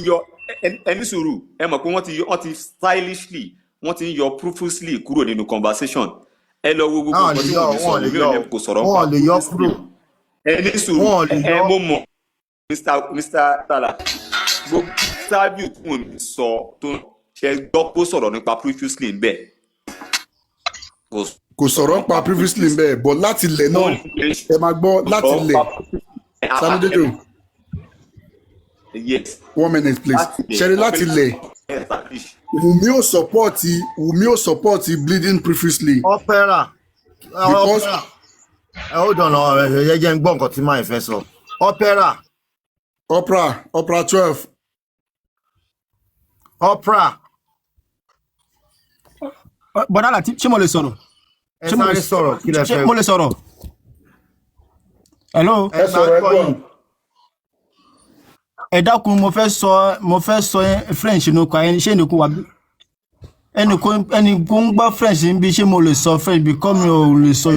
yọ wọ́n ti stylishly wọ́n ti ń yọ profusely kúrò nínú conversation. Ẹ lọ wo gbogbo nǹkan tí wọ́n sọ mi ò ní kò sọ̀rọ̀ nípa profusely. Ẹni sùúrù ẹ mo mọ̀ Mr. Tala gbogbo interview tí wọ́n sọ tó ṣe gbọ́ kó sọ̀rọ̀ nípa profusely ń bẹ̀.
Kò sọ̀rọ̀ nípa previously ń bẹ̀ but láti ilẹ̀ náà ẹ máa gbọ́ láti ilẹ̀ Sami Jojo.
Yes.
1 minute please. Ṣẹ̀rí láti ilẹ̀ Wunmi ò support bleeding profusely.
Opera.
Because
hold on ẹ jẹ́ n gbọ́ nǹkan tí máa fẹ́ sọ. Opera
12.
Opera.
Bọ́dá Láti ṣé mo lè sọ̀rọ̀?
Ẹ sáré sọ̀rọ̀ kí lẹ fẹ́.
Ṣé mo lè sọ̀rọ̀? Hello.
Ẹ sọ̀rọ̀ ẹ gbọ́.
Ẹ dákun mo fẹ́ sọ French ní ko ṣé ní ko wà bí ẹni kò ń gbọ́ French níbi ṣé mo lè sọ French because mi ò lè sọ.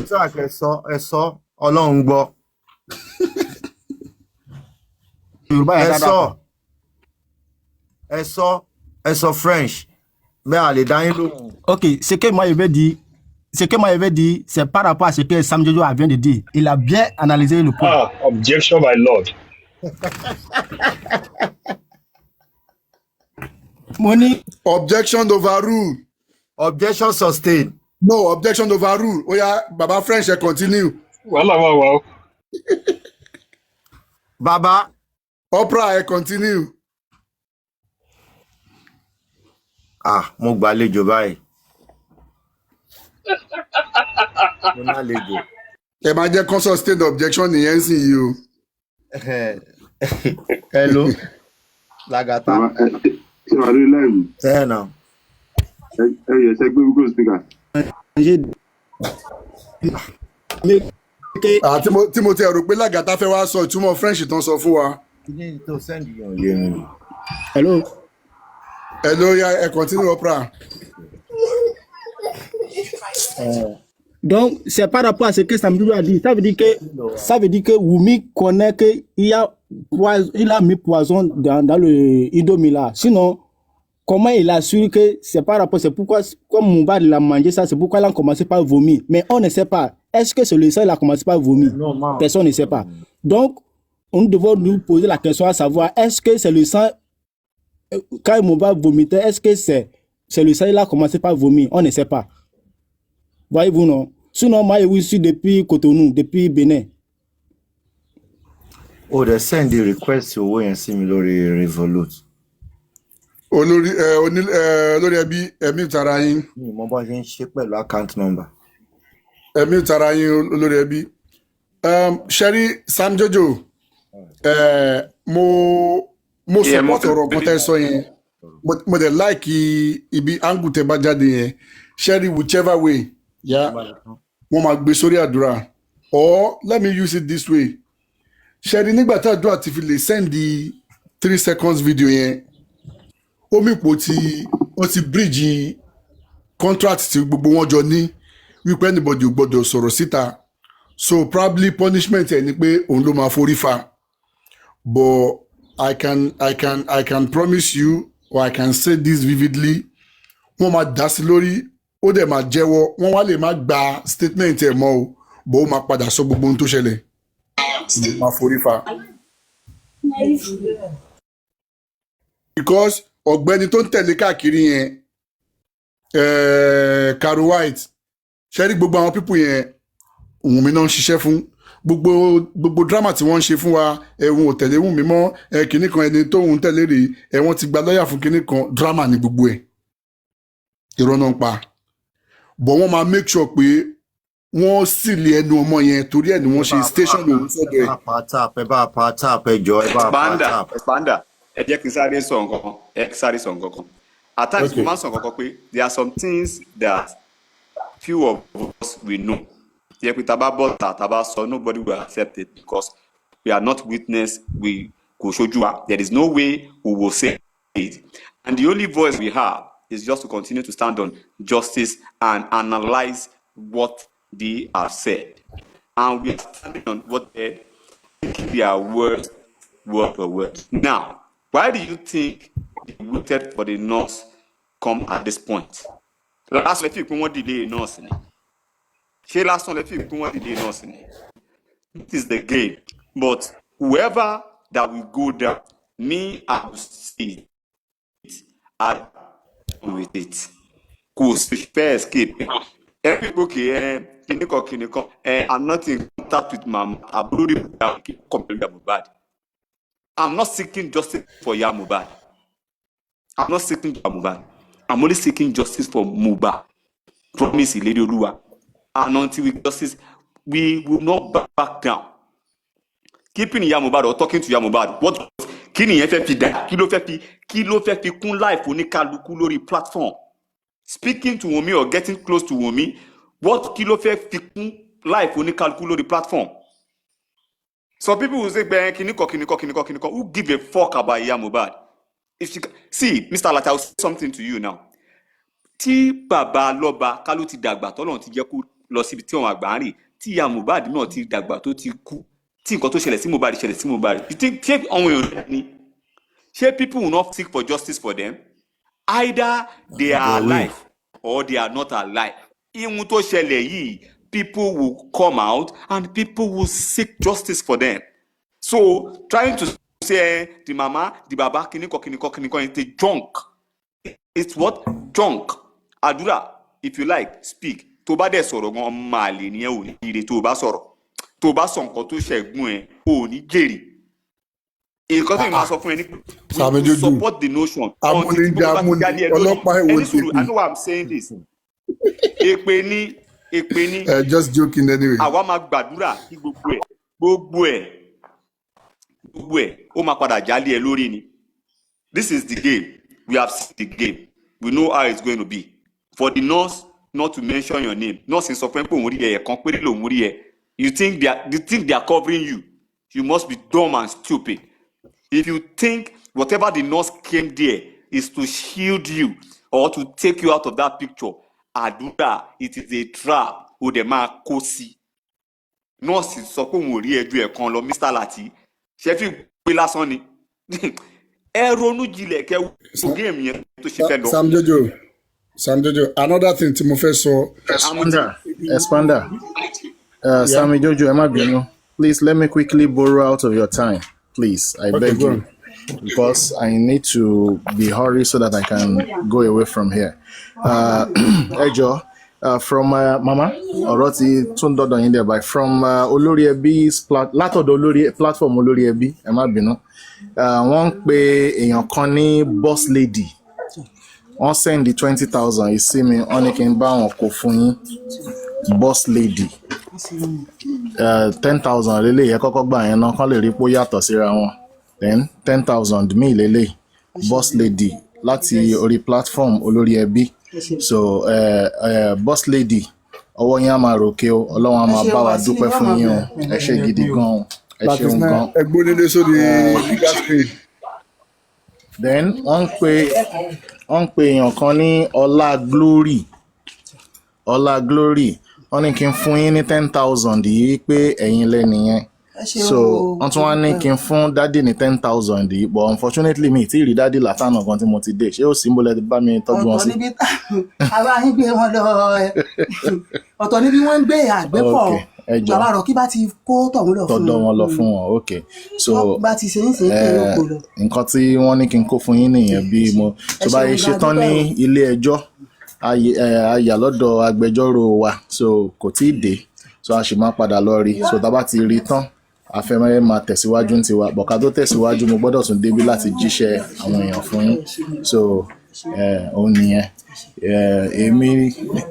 Ẹ sọ Ọlọ́run gbọ́. Ẹ sọ French. Mais allez dans l'eau.
Ok, ce que moi je vais dire, c'est par rapport à ce que Sami Jojo vient de dire. Il a bien analysé le point.
Ah, objection, my lord.
Money.
Objection overruled.
Objection sustained.
No, objection overruled. Oh yeah, Baba French, continue.
Wow.
Baba.
Opera, continue.
Mo gbàlejò báyìí. Mo nálejò.
Ẹ máa jẹ́ consult state objection nìyẹn sì yìí o.
Hello. Lagata.
Ṣé wàá rí láìmù?
Ẹ nà.
Ẹ yẹ ṣe gbé Google speaker.
Tí mo ti rò pé Lagata fẹ́ wá sọ ìtumọ̀ French tán sọ fún wa.
Kí ni tó send yàn lé mi?
Hello.
Hello, yeah, continue, Oprah.
Donc, c'est par rapport à ce que Samdou a dit. Ça veut dire que Wunmi connaît qu'il a mis poison dans le Idomie là. Sinon, comment il a su que c'est par rapport, c'est pourquoi, comme Mohbad l'a mangé ça, c'est pourquoi il a commencé par vomir. Mais on ne sait pas. Est-ce que c'est le sang il a commencé par vomir? Personne ne sait pas. Donc, nous devons nous poser la question à savoir, est-ce que c'est le sang, quand Mohbad vomitait, est-ce que c'est le sang il a commencé par vomir? On ne sait pas. Voyez-vous, non? Sinon, moi, je suis depuis Cotonou, depuis Bénin.
Oh, they send the request to way and similarly revolute.
Olórí ẹbí ẹ̀mí tara yín.
Mo bá ṣe ń ṣe pẹ̀lú account number.
Ẹ̀mí tara yín olórí ẹbí. Ṣẹ́rí Sam Jojo, mo support ọ̀rọ̀ kan tẹ́ sọ yẹn. Mo dẹ̀ like ibi angle tẹ́ bá jáde yẹn. Ṣẹ́rí whichever way. Yeah, wọ́n máa gbé sórí Àdúrà. Or let me use it this way. Ṣẹ́rí nígbà tí Àdúrà ti fi lè send the 3 seconds video yẹn, omi ipò ó ti bridge contract tí gbogbo wọn jọ ní wípé anybody ò gbọdọ̀ sọ̀rọ̀ síta. So probably punishment ẹ̀ ni pé òun ló máa forí fa. But I can promise you, or I can say this vividly, wọ́n máa dá sí lórí, ó dẹ̀ máa jẹ́wọ́, wọ́n wá lè má gba statement ẹ̀ mọ́ o, bó máa padà sọ gbogbo ohun tó ṣẹlẹ̀. Máa forí fa. Because ọ̀gbẹ́ni tó ń tẹ̀lé káàkiri yẹn, Caro White, ṣẹ́rí gbogbo àwọn pípù yẹn, Wunmi náà ń ṣiṣẹ́ fún. Gbogbo drama tí wọ́n ń ṣe fún wa, ẹ̀hún ò tẹ̀lé Wunmi mọ́, kinní kan ẹni tó ń tẹ̀lé rèé, wọ́n ti gba lọ́ọ̀yà fún kinní kan, drama ni gbogbo ẹ̀. Irọ́ náà ń pa. But wọ́n máa make sure pé wọ́n sì lé ẹnu ọmọ yẹn torí ẹ̀ ni wọ́n ṣe station òun sọ́dọ̀ ẹ̀.
Ẹ bá pa tap ẹjọ́ ẹ bá pa tap.
Expanda ẹ jẹ́ kí n sáré sọ nǹkan kan. At times we máa ń sọ nǹkan kan pé there are some things that few of us we know. Yẹ pé taba bọ́ta taba sọ nobody will accept it because we are not witness, we kò ṣojú wa. There is no way we will say it. And the only voice we have is just to continue to stand on justice and analyze what they have said. And we are standing on what they think their words word for word. Now, why do you think they waited for the nurse come at this point? Last let you delay nurse. She last one let you delay nurse. It is the game. But whoever that will go there, me, I will see it. I with it. Cause fair escape. Every book here, I'm not in contact with my Mohbad. I'm not seeking justice for Mohbad. I'm not seeking Mohbad. I'm only seeking justice for Mohbad. Promise Lady Olua. And until we justice, we will not back down. Keeping Mohbad or talking to Mohbad, what kini fẹ́ fi dá kí ló fẹ́ fi kún life oníkálukú lórí platform. Speaking to Wunmi or getting close to Wunmi, what kí ló fẹ́ fi kún life oníkálukú lórí platform. Some people will say kiniko, who give a fuck about Mohbad? If you see, Mr. Lati, I'll say something to you now. Tí bàbá lọ́ba kálú ti dàgbà tọ́lọ́run ti jẹ́ kó lọ síbi tí wọ́n àgbà ń rìn, tí Mohbad náà ti dàgbà tó ti kú. Tí nǹkan tó ṣẹlẹ̀ sí Mohbad. You think àwọn èèyàn ni? Ṣé people will not seek for justice for them? Either they are alive or they are not alive. Ihun tó ṣẹlẹ̀ yìí, people will come out and people will seek justice for them. So trying to say the mama, the baba, kiniko, it's a junk. It's what? Junk. Adura, if you like, speak. Tó bá dẹ̀ sọ̀rọ̀ gan máa lè ní ẹ̀ ò ní ire tó bá sọ̀rọ̀. Tó bá sọ nǹkan tó ṣẹ̀gbọ́n ẹ̀ ò ní jèrè. Nǹkan tó yìí máa sọ fún ẹ ní we support the notion.
Ọlọ́pàá ẹ̀wọ̀n ti
I know why I'm saying this. Èpè ní.
Just joking anyway.
Àwa máa gbàdúrà kí gbogbo ẹ̀ ó máa padà jálé ẹ lórí ni. This is the game. We have seen the game. We know how it's going to be. For the nurse not to mention your name. Nurse sọ pé òun rí ẹ kan péré lòun rí ẹ. You think they are covering you. You must be dumb and stupid. If you think whatever the nurse came there is to shield you or to take you out of that picture. Adura, it is a trap. O de ma kó sí. Nurse sọ pé òun ò rí ẹjọ́ ẹ̀ kan lọ Mr. Lati. Ṣé fi gbé lásán ni? Ẹ ronú jinlẹ̀ kẹ́ wo game yẹn tó ṣe fẹ́ lọ.
Sam Jojo, another thing tí mo fẹ́ sọ.
Expander. Sammy Jojo, ẹ má bínú. Please let me quickly borrow out of your time. Please, I beg you. Because I need to be hurried so that I can go away from here. Ejo, from Mama, ọ̀rọ̀ ti tún dọ́dọ̀ yín there from Olórí Ẹbí's látọ̀dọ̀ platform Olórí Ẹbí, ẹ má bínú. Wọ́n ń pe èèyàn kan ní boss lady. Wọ́n send the 20,000 yìí sí mi, wọ́n ní kí n bá wọn kó fún yín. Boss lady. 10,000 lélẹ̀ yẹ kọ́kọ́ gbà yẹn náà kán lè rí pé ó yàtọ̀ síra wọn. Then 10,000 mi lélẹ̀. Boss lady láti orí platform Olórí Ẹbí. So boss lady ọwọ́ yín á máa ròkè o, Ọlọ́run á máa bá wa dúpẹ́ fún yín o. Ẹ ṣé gidi gan. Ẹ ṣeun gan.
Ẹgbọ́n nílé sórí bigger screen.
Then wọ́n ń pe èèyàn kan ní Ọlá Glory. Wọ́n ní kí n fún yín ní 10,000 yìí pé ẹ̀yin lẹ́nìyẹn. So wọ́n tún wá ní kí n fún dádì ní 10,000 yìí, but unfortunately mi tí ì rí dádì látànà gan tí mo ti dé. Ṣé ó sì ń bolẹ̀ bá mi tọ́jú wọn sí?
Ọ̀tọ̀ níbi àwa yín gbé wọn lọ ọ̀tọ̀ níbi wọ́n ń gbé àgbépọ̀. Bàbá rọ̀ kí bá ti kó tọ̀hún lọ fún wọn.
Tọ́dọ̀ wọn lọ fún wọn, ok. So
bá ti ṣe ń ṣe é pé yóò kó lọ.
Nǹkan tí wọ́n ní kí n kó fún yín nìyẹn bí mo tó bá yẹ ṣe tán ní ilé ẹjọ́ àyà lọ́dọ̀ agbẹjọ́rò wa, so kò tí ì dé, so a sì máa padà lọ rí, so tá bá ti rí tán a fẹ́ máa tẹ̀síwájú ní tiwa, bọ̀ká tó tẹ̀síwájú mo gbọ́dọ̀ tún débí láti jíṣẹ́ àwọn èèyàn fún yín, so òun nìyẹn. Èmi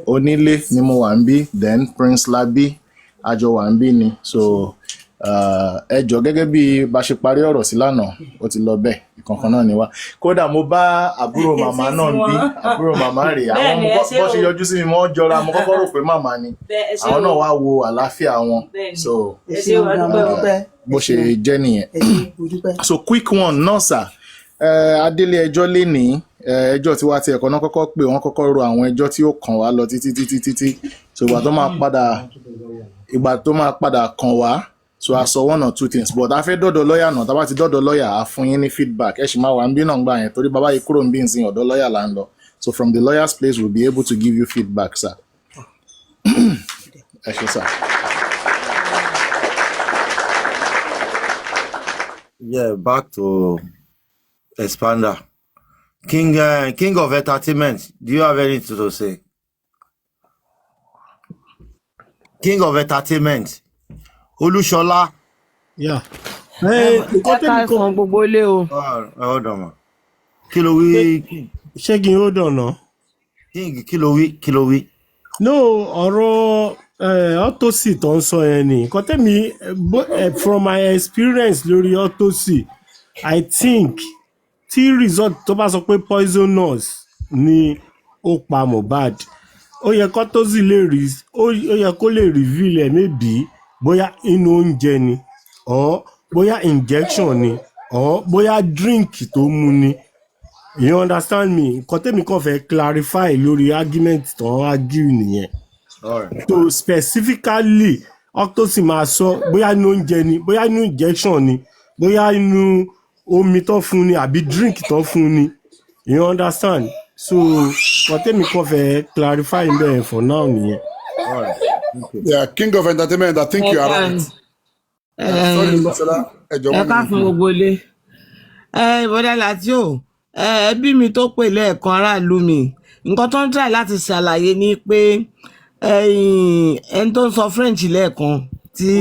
onílé ni mo wà ń bí, then Prince Labi àjọ wà ń bí ni, so ẹ jọ̀ọ́ gẹ́gẹ́ bí bá ṣe parí ọ̀rọ̀ sí lánàá ó ti lọ bẹ́ẹ̀, ìkankan náà ni wá. Kódà mo bá àbúrò màmá náà bí, àbúrò màmá rẹ̀ àwọn bó ṣe yọjú sí mi wọ́n jọra, mo kọ́kọ́ rò pé màmá ni, àwọn náà wá wo àlàáfíà wọn, so bó ṣe jẹ́ nìyẹn. So quick one náà sà, adélé ẹjọ́ lénìí, ẹjọ́ tí wá ti ẹ̀kọ́ náà kọ́kọ́ pé wọ́n kọ́kọ́ ro àwọn ẹjọ́ tí ó kàn wá lọ títí, so ìgbà tó máa padà kàn wá, so I saw one or two things, but a fẹ́ dọ́dọ̀ lọ́yà náà, tá bá ti dọ́dọ̀ lọ́yà a fún yín ní feedback, ẹ sì máa wà ń bí náà gbà yẹn torí bàbá yìí kúrò ń bí nsìn ọ̀dọ̀ lọ́yà là ń lọ, so from the lawyer's place we'll be able to give you feedback, sir. Ẹ ṣé sir.
Yeah, back to Expander. King of Entertainment, do you have anything to say? King of Entertainment, Olúṣọlá.
Yeah.
Ká fún gbogbo ilé o.
Hold on, man. Kí ló wí?
Ṣé kí n hold on náà?
King, kí ló wí?
No, ọ̀rọ̀ autopsy tó ń sọ yẹn ni. Nǹkan tẹ́mi from my experience lórí autopsy, I think tí result tó bá sọ pé poisonous ni ó pa Mohbad, ó yẹ kó tó sì lè rí, ó yẹ kó lè reveal ẹ̀ maybe bóyá inú oúnjẹ ni, or bóyá injection ni, or bóyá drink tó mu ni. You understand me? Nǹkan tẹ́mi kàn fẹ́ clarify lórí argument tó ń argue nìyẹn. So specifically autopsy máa sọ bóyá inú oúnjẹ ni, bóyá inú injection ni, bóyá inú omi tó fún ni àbí drink tó fún ni. You understand? So nǹkan tẹ́mi kàn fẹ́ clarify bẹ́ẹ̀ for now nìyẹn.
Yeah, King of Entertainment, I think you are right. Sorry, Marcela.
Ẹ ká fún gbogbo ilé. Bọ́dá láti o, ẹbí mi tó pè lẹ́ẹ̀kan aráàlú mi, nǹkan tó ń try láti ṣàlàyé ni pé ẹni tó ń sọ French lẹ́ẹ̀kan tí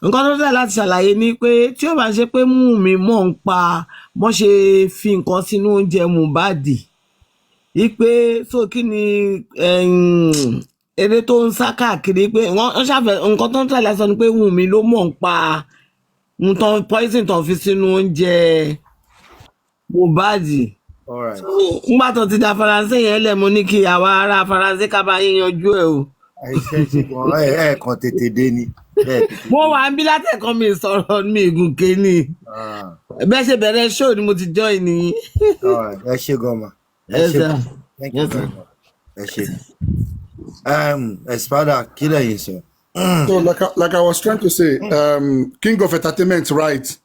nǹkan tó ń try láti ṣàlàyé ni pé tí ó bá ṣe pé Wunmi mọ̀ ń pa bó ṣe fi nǹkan sínú oúnjẹ Mohbad, wípé so kí ni eré tó ń sá káàkiri pé wọ́n ṣàfẹ́ nǹkan tó ń try láti sọ ni pé Wunmi ló mọ̀ ń pa nǹkan poison tó fi sínú oúnjẹ Mohbad. Nígbà tó ti da Faransé yẹn lẹ̀ mo ní kí àwa ará Faransé ká bá yín yanjú ẹ̀ o.
Ẹ kàn tètè dé ni.
Mo wà ń bí látẹ̀kọ́ mi sọ̀rọ̀ mi ìgùnkè ni. Bẹ́ẹ̀ ṣe bẹ̀rẹ̀ show ni mo ti join ni.
Ẹ ṣé gọ́mà. Ẹ ṣé. Thank you very much. Ẹ ṣé. Espada, kí lẹ̀yin sọ?
So like I was trying to say, King of Entertainment right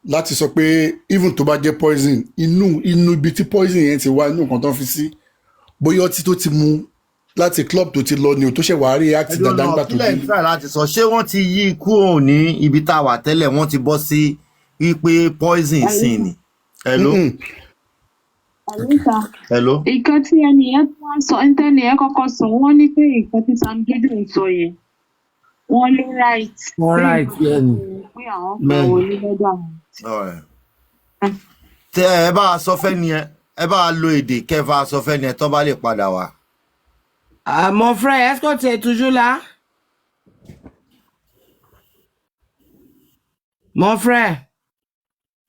láti sọ pé even tó bá jẹ́ poison inú ibi tí poison yẹn ti wá inú nǹkan tó fi sí bóyá ọtí tó ti mu láti club tó ti lọ ni o tó ṣe wàá rí act dáadáa nígbà tó dé.
Kílẹ̀ ń try láti sọ ṣé wọ́n ti yí kúrò ní ibi tá a wà tẹ́lẹ̀ wọ́n ti bọ́ sí wípé poison sí ni. Hello. Hello.
Nǹkan tí ẹnìyẹn tó wá sọ ẹnìyẹn kọ́kọ́ sọ wọ́n ní pé nǹkan tí Sam Gideon sọ yẹn wọ́n ló right.
Wọ́n right yẹn ni.
Pé àwọn fẹ́ wọlé lọ́dọ̀ àwọn.
Tẹ ẹ bá a sọ fẹ́ ni ẹ bá a lo èdè kẹfà a sọ fẹ́ ni ẹ tó bá lè padà wá.
Mon frère, est-ce que tu es toujours là? Mon frère.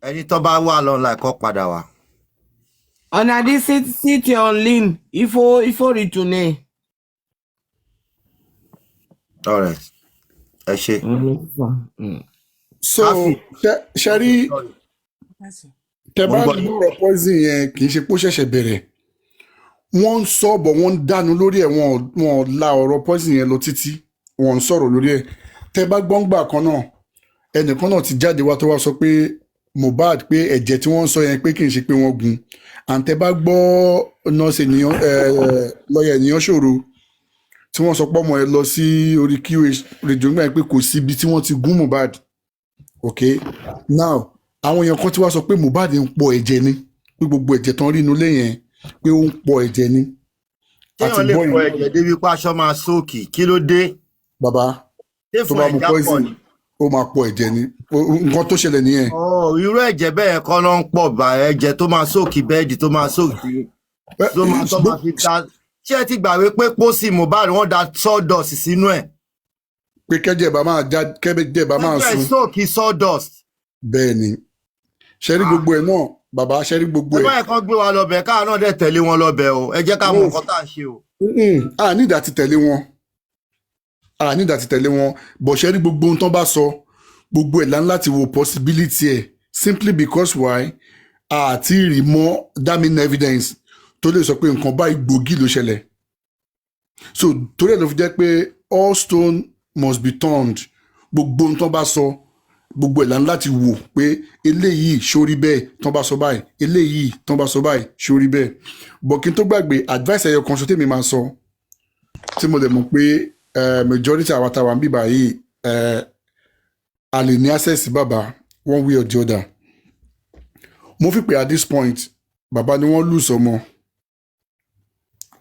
Ẹni tó bá wà lọ́nà kó padà wá.
On a dit si tu es en ligne, il faut retourner.
All right. Ẹ ṣé.
So ṣẹ́rí tẹ bá gbọ́rọ̀ poison yẹn kì í ṣe pé ó ṣẹ̀ṣẹ̀ bẹ̀rẹ̀ wọ́n ń sọ bọ̀ wọ́n ń dánu lórí ẹ̀ wọ́n la ọ̀rọ̀ poison yẹn lọ títí wọ́n ń sọ̀rọ̀ lórí ẹ̀ tẹ bá gbọ́ngbà kan náà ẹnìkan náà ti jáde wá tó wá sọ pé Mohbad pé ẹ̀jẹ̀ tí wọ́n ń sọ yẹn pé kì í ṣe pé wọ́n gun àǹtẹ bá gbọ́ nọ́ọ̀sì ènìyàn lọ́ọ̀yà ènìyàn ṣòro tí wọ́n sọ pọ́mọ ẹ lọ sí orí QH rédíò nígbà pé kò sí ibi tí wọ́n ti gún Mohbad okay now àwọn èèyàn kan tí wá sọ pé Mohbad ń pọ̀ ẹ̀jẹ̀ ni pé gbogbo ẹ̀jẹ̀ tán rí inú ilé yẹn pé ó ń pọ̀ ẹ̀jẹ̀ ni.
Téèyàn lè pọ̀ ẹ̀jẹ̀ débi pé aṣọ máa sóòkì kí ló dé.
Bàbá tó bá mu poison ó máa pọ̀ ẹ̀jẹ̀ ni nǹkan tó ṣẹlẹ̀ nìyẹn.
Irú ẹ̀jẹ̀ bẹ́ẹ̀ kọ́ ló ń pọ̀ bá ẹ̀jẹ̀ tó máa sóòkì bẹ́ẹ̀dì tó máa sóòkì tó máa fi ta. Ṣé ẹ ti gbàgbé pé pósí Mohbad wọ́n da sawdust sínú ẹ̀.
Pé kẹ́jẹ̀ bá máa sun.
Ẹ̀jẹ̀ sóòkì sawdust.
Bẹ́ẹ̀ ni ṣẹ́rí gbogbo ẹ̀ náà bàbá ṣẹ́rí gbogbo ẹ̀.
Ẹ bá ẹ̀kan gbé wa lọ́bẹ̀ káà náà dẹ̀ tẹ̀lé wọn lọ́bẹ̀ o ẹ jẹ́ ká mọ nǹkan tá à ń ṣe o.
A ní ìdá ti tẹ̀lé wọn bọ̀ ṣẹ́rí gbogbo ohun tán bá sọ gbogbo ẹ̀ láti wo possibility ẹ̀ simply because why àti rí mọ́ damning evidence tó lè sọ pé nǹkan báyìí gbòógì ló ṣẹlẹ̀ so torí ẹ̀ ló fi jẹ́ pé all stone must be turned gbogbo ohun tán bá sọ gbogbo ẹ̀ láti wò pé eléyìí ṣórí bẹ́ẹ̀ tán bá sọ báyìí eléyìí tán bá sọ báyìí ṣórí bẹ́ẹ̀ bọ̀ kí n tó gbàgbé advice ẹyọ kan ṣo tèmi máa sọ tí mo lè mọ̀ pé majority àwa táwa ń bíbà yìí a lè ní access bàbá one way or the other mo fi pé at this point bàbá ni wọ́n lose ọmọ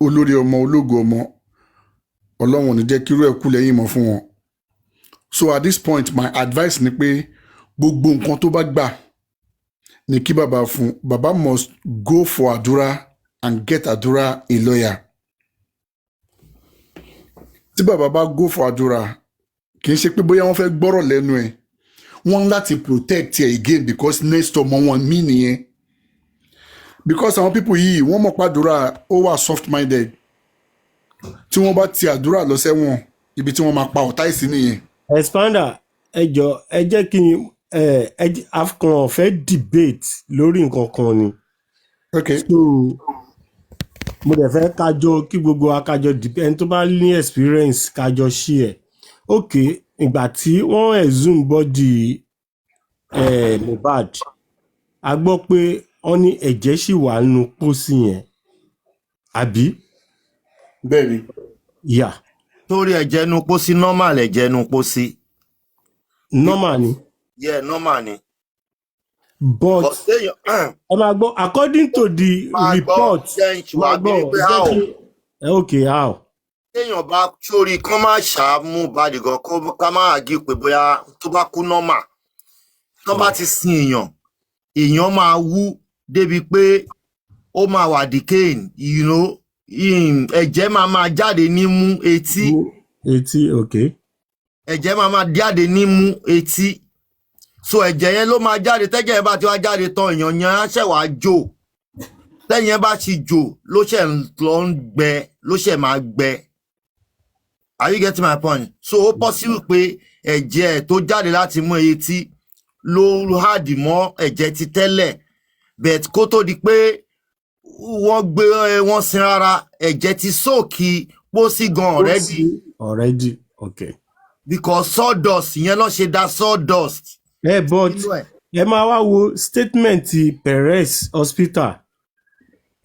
olórí ọmọ ológo ọmọ ọlọ́run ò ní jẹ́ kírú ẹ̀ kú lẹ́yìn mọ́ fún wọn. So at this point my advice ni pé gbogbo nǹkan tó bá gbà ni kí bàbá fún bàbá must go for Adura and get Adura a lawyer. Tí bàbá bá go for Adura kì í ṣe pé bóyá wọ́n fẹ́ gbọ́rọ̀ lẹ́nu ẹ̀ wọ́n láti protect ẹ̀ again because next ọmọ wọn mí nìyẹn because àwọn people yìí wọ́n mọ̀ pé Adura ó wà soft minded tí wọ́n bá ti Adura lọ sẹ́wọ̀n ibi tí wọ́n máa pa ọ̀tá ìsìn nìyẹn.
Expander ẹ jẹ́ kí n afcon fẹ́ debate lórí nǹkan kan ni.
Okay.
So mo dẹ̀ fẹ́ kájọ kí gbogbo akájọ ẹni tó bá ní experience kájọ share. Okay, ìgbà tí wọ́n exhume body Mohbad a gbọ́ pé wọ́n ní ẹ̀jẹ̀ ṣì wà nínú pósí yẹn àbí.
Bẹ́ẹ̀ni.
Yeah.
Torí ẹ̀jẹ̀ nu pósí normal ẹ̀jẹ̀ nu pósí.
Normal ni.
Yeah, normal ni.
But ẹ máa gbọ́ according to the report máa gbọ́ okay how.
Téèyàn bá sórí kán má ṣàmú bàdì gan ká má àgí pé bóyá tó bá kú normal tó bá ti sin èèyàn máa wú débi pé ó máa wà decaying you know ẹ̀jẹ̀ máa jáde nímú etí.
Okay.
Ẹ̀jẹ̀ máa jáde nímú etí so ẹ̀jẹ̀ yẹn ló máa jáde tẹ́jẹ̀ yẹn bá ti wá jáde tán èèyàn yẹn á ṣẹ̀ wá jò tẹ́yìn yẹn bá ti jò ló ṣẹ̀ lọ ń gbẹ ló ṣẹ̀ máa gbẹ Are you getting my point? So ó possible pé ẹ̀jẹ̀ tó jáde láti mú etí ló hàdì mọ́ ẹ̀jẹ̀ ti tẹ́lẹ̀ but kó tó di pé wọ́n gbé wọ́n sin rárá ẹ̀jẹ̀ ti sóòkì pósí gan
already okay.
Because sawdust yẹn ló ṣe dá sawdust.
But ẹ máa wá wo statement ti Perez hospital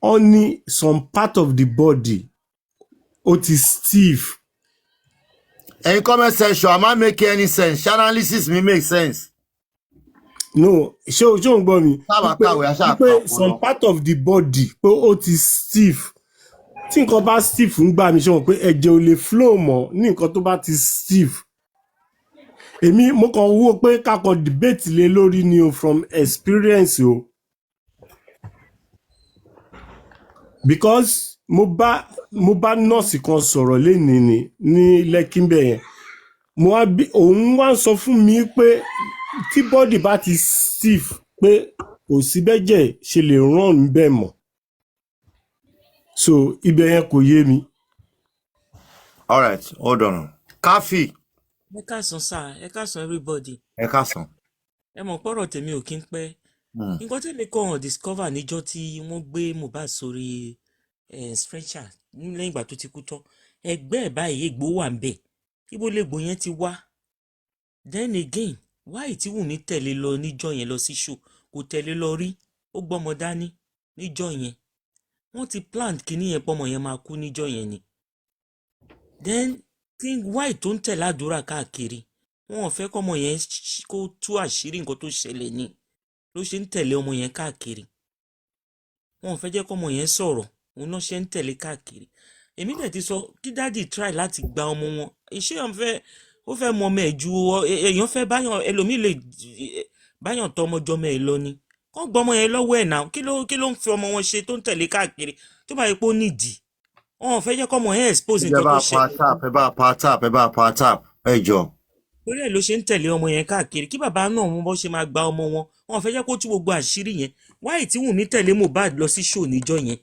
only some part of the body ó ti stiff.
In comment section, am I making any sense? Shall analysis me make sense?
No, show me. Pé some part of the body pé ó ti stiff. Tí nǹkan bá stiff ń gbà mí ṣe mọ̀ pé ẹ̀jẹ̀ ò lè flow mọ́ ní nǹkan tó bá ti stiff. Èmi mo kàn wò pé ká kàn debate lé lórí ni o from experience o. Because mo bá nọ́ọ̀sì kan sọ̀rọ̀ lénìí ní lẹ́kínbẹ̀ yẹn. Òun wá sọ fún mi pé tí body bá ti stiff pé kò sí bẹ́jẹ̀ ṣe lè run bẹ́ẹ̀ mọ́. So ibẹ̀ yẹn kò yé mi.
All right, hold on. Káfí.
Ẹ káàsán sá, ẹ káàsán everybody.
Ẹ káàsán.
Ẹ mọ̀ pọ̀rọ̀ tèmi ò kí ń pẹ́. Nǹkan tèmi kàn discover níjọ́ tí wọ́n gbé Mohbad sórí stretcher lẹ́yìn ìgbà tó ti kú tán. Ẹgbẹ́ ẹ̀ báyìí egbò wà ń bẹ̀. Ibo legbò yẹn ti wá. Then again, why tí Wunmi tẹ̀lé lọ níjọ́ yẹn lọ sí show? Kò tẹ̀lé lọ rí. Ó gbọ́mọ dání níjọ́ yẹn. Wọ́n ti plan kíní yẹn pọ́mọ yẹn máa kú níjọ́ yẹn ni. Then why tó ń tẹ̀lé Adura káàkiri? Wọ́n ò fẹ́ kọ́mọ yẹn kó tú àṣírí nǹkan tó ṣẹlẹ̀ ni. Ló ṣe ń tẹ̀lé ọmọ yẹn káàkiri. Wọ́n ò fẹ́ jẹ́ kọ́mọ yẹn sọ̀rọ̀. Òun náà ṣe ń tẹ̀lé káàkiri. Èmi dẹ̀ ti sọ kí dáàdì try láti gba ọmọ wọn. Iṣẹ́ ó fẹ́ mọ ọmọ ẹ̀ ju èèyàn fẹ́ báyàn ẹlòmíì lè báyàn tọ́ ọmọ jọmọ ẹ̀ lọ ni. Kọ́ gbọ́ ọmọ yẹn lọ́wọ́ ẹ̀ náà. Kí ló ń fi ọmọ wọn ṣe tó ń tẹ̀lé káàkiri? Tó bá yẹ pé ó nídìí. Wọ́n ò fẹ́ jẹ́ kọ́mọ yẹn expose nǹkan tó ṣẹlẹ̀.
Ẹ bá pa tap ẹ jọ.
Torí ẹ̀ ló ṣe ń tẹ̀lé ọmọ yẹn káàkiri kí bàbá náà wọn bó ṣe máa gba ọmọ wọn. Wọ́n ò fẹ́ jẹ́ kó tú gbogbo àṣírí yẹn. Why tí Wunmi tẹ̀lé Mohbad lọ sí show níjọ́ yẹn?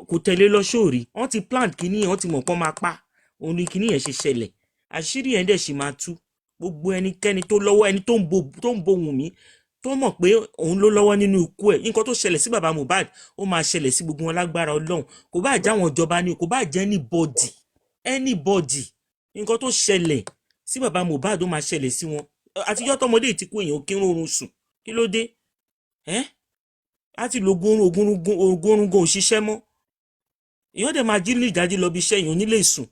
Kò tẹ̀lé lọ show rí. Wọ́n ti plan kíní yẹn, wọ́n ti mọ̀ pọ́n máa pa. Òun ni kíní yẹn ṣe ṣẹlẹ̀. Àṣírí yẹn dẹ̀ ṣì máa tú. Gbogbo ẹnikẹ́ni tó lọ́wọ́ ẹni tó ń bo Wunmi tó mọ̀ pé òun ló lọ́wọ́ nínú ikú ẹ̀. Nǹkan tó ṣẹlẹ̀ sí bàbá Mohbad ó máa ṣẹlẹ̀ sí gbogbo wọn lágbára Ọlọ́run. Kò bá jẹ́ àwọn ìjọba ni, kò bá jẹ́ anybody. Nǹkan tó ṣẹlẹ̀ sí bàbá Mohbad ó máa ṣẹlẹ̀ sí wọn. Àtijọ́ tọmọdé ti kú èèyàn kí ń rọrùn sùn. Kí ló dé? Láti lo ògùn òṣìṣẹ́ mọ́. Èèyàn dẹ̀ máa jí ní ìdájí lọ bí iṣẹ́ èèyàn nílé ìsùn.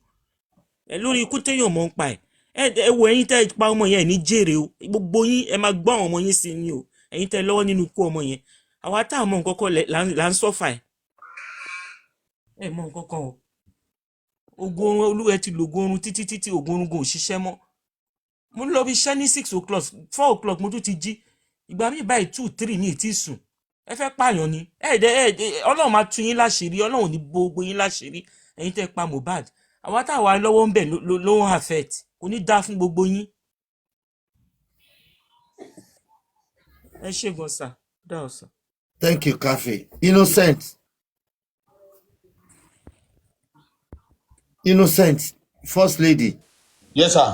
Lórí ikú téèyàn mọ̀ ń pa ẹ̀. Ẹ wo ẹ̀yin tẹ́ pa ọmọ yẹn ní jèrè o. Gbogbo yín ẹ máa gbọ́ àwọn ọmọ yín sí ni o. Ẹ̀yin tẹ́ lọ́wọ́ nínú ikú ọmọ yẹn. Àwa tá mọ̀ nǹkan kan là ń sọ́fà ẹ̀. Ẹ mọ̀ nǹkan kan o. Ògùn oorun olúwẹ̀ ti lo ògùn oorun títí ògùn oorun kò ṣiṣẹ́ mọ́. Mo lọ bí iṣẹ́ ní 6 o'clock 4 o'clock mo tún ti jí. Ìgbà mi báyìí 2 3 mi ti sùn. Ẹ fẹ́ pààyàn ni. Ọlọ́run máa tú yín láṣìírí, Ọlọ́run ní gbogbo yín láṣìírí. Ẹ̀yin tẹ́ pa Mohbad. Àwa tá wà lọ́wọ́ ń bẹ̀ ló ń affect. Kò ní dá fún gbogbo yín. Ẹ ṣé gan sir. Dá ọ̀sán.
Thank you, Káfí. Innocent, First Lady.
Yes sir.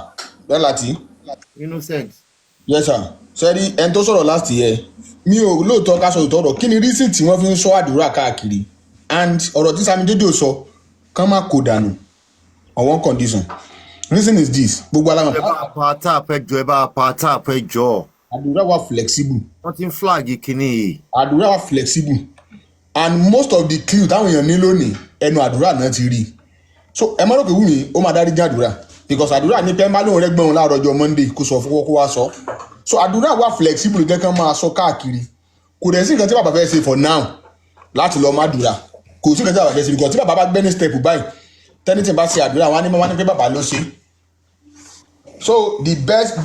Bẹ́ẹ̀ láti.
Innocent.
Yes sir. Sẹ́rí ẹni tó sọ̀rọ̀ last year mi ò lóòótọ́ ká sọ ìtọ́rọ̀ kí ni reason tí wọ́n fi ń sọ Àdúrà káàkiri and ọ̀rọ̀ tí Sami Dédé sọ kán má kó dànù on one condition. Reason is this gbogbo aláwọ̀.
Ẹ bá pa tap ẹ jọ.
Àdúrà wà flexible.
Wọ́n ti ń flag kínní yìí.
Àdúrà wà flexible and most of the clue táwọn èèyàn ní lónìí ẹnu Àdúrà náà ti rí. So ẹ má rò pé Wunmi ó máa dárí jẹ́ Àdúrà because Àdúrà ní pẹ́ ń bá lóun rẹ́gbọ́n òun láàárọ̀ ọjọ́ Monday kó sọ fún kó wá sọ. So Àdúrà wà flexible jẹ́ kán máa sọ káàkiri. Kò dẹ̀ sí nǹkan tí bàbá fẹ́ ṣe for now láti lọ má Àdúrà. Kò sí nǹkan tí bàbá fẹ́ ṣe because tí bàbá bá gbé ní step báyìí tẹ́nitì bá ṣe Àdúrà wọn á ní pé bàbá ló ṣe. So the best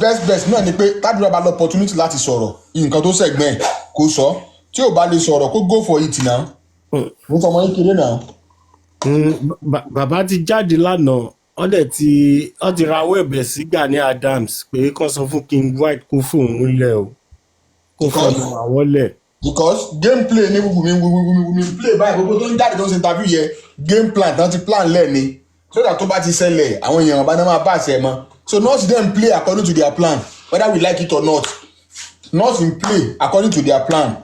náà ni pé Àdúrà bá lọ opportunity láti sọ̀rọ̀ nǹkan tó ṣẹ̀gbọ́n ẹ̀ kó sọ tí ò bá lè sọ̀rọ̀ kó go for it now. Mo sọ ọmọ yín kéré náà.
Bàbá ti jáde lánàá wọ́n ti rawọ́ ẹ̀bẹ̀ sí Gani Adams pé kán sọ fún King White kó fóun lẹ̀ o kó fọmọ àwọn lẹ̀.
Because gameplay ní Wunmi play báyìí gbogbo tó ń jáde tó ń ṣe interview yẹ game plan tán ti plan lẹ̀ ni so that tó bá ti ṣẹlẹ̀ àwọn èèyàn bá náà máa bá àṣẹ mọ́. So nurse dem play according to their plan whether we like it or not. Nurse in play according to their plan.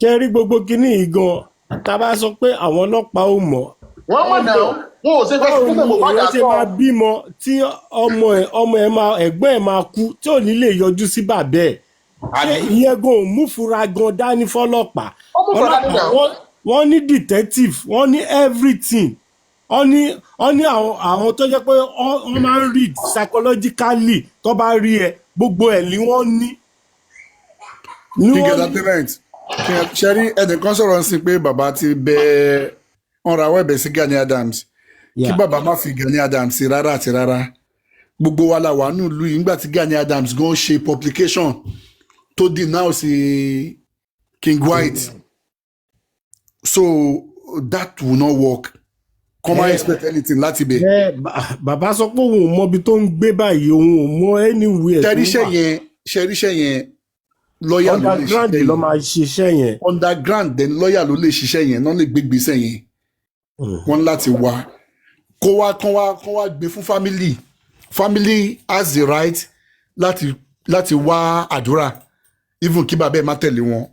Ṣé rí gbogbo kinní yìí gan tá a bá sọ pé àwọn ọlọ́pàá ò mọ̀.
Wọ́n mọ̀ náà wọ́n ò ṣe fẹ́ fún mọ̀ padà
sọ. Ìyẹn ṣe máa bímọ tí ọmọ ẹ̀ máa ẹ̀gbọ́n ẹ̀ máa kú tí ò ní lè yọjú sí bàbá ẹ̀. Ìyẹn gan ò mú fura gan dání fọlọ́pàá. Wọ́n ní detective wọ́n ní everything. Wọ́n ní àwọn tó jẹ́ pé wọ́n máa ń read psychologically tó bá rí ẹ gbogbo ẹ̀ ni wọ́n ní.
Big entertainment ṣẹ́rí ẹnìkan sọ̀rọ̀ sí pé bàbá ti bẹ ọ̀rọ̀ àwọ̀ ẹ̀bẹ̀ sí Gani Adams kí bàbá má fi Gani Adams sí rárá àti rárá gbogbo wa la wà nílùú yìí nígbà tí Gani Adams gan ṣe publication tó denounce King White so that will not work come on expect anything láti bẹ̀.
Bàbá sọ pé òun ò mọ ibi tó ń gbé báyìí òun ò mọ anywhere.
ṣẹ́ríṣẹ́ yẹn lọ́yà ló lè
ṣiṣẹ́ yẹn. Underground ló máa ṣiṣẹ́ yẹn.
Underground then lọ́yà ló lè ṣiṣẹ́ yẹn náà lè gbé gbèsè yẹn. Wọ́n láti wá kó wá gbé fún family has the right láti wá àdúrà even kí bàbá ẹ̀ má tẹ̀lé wọn.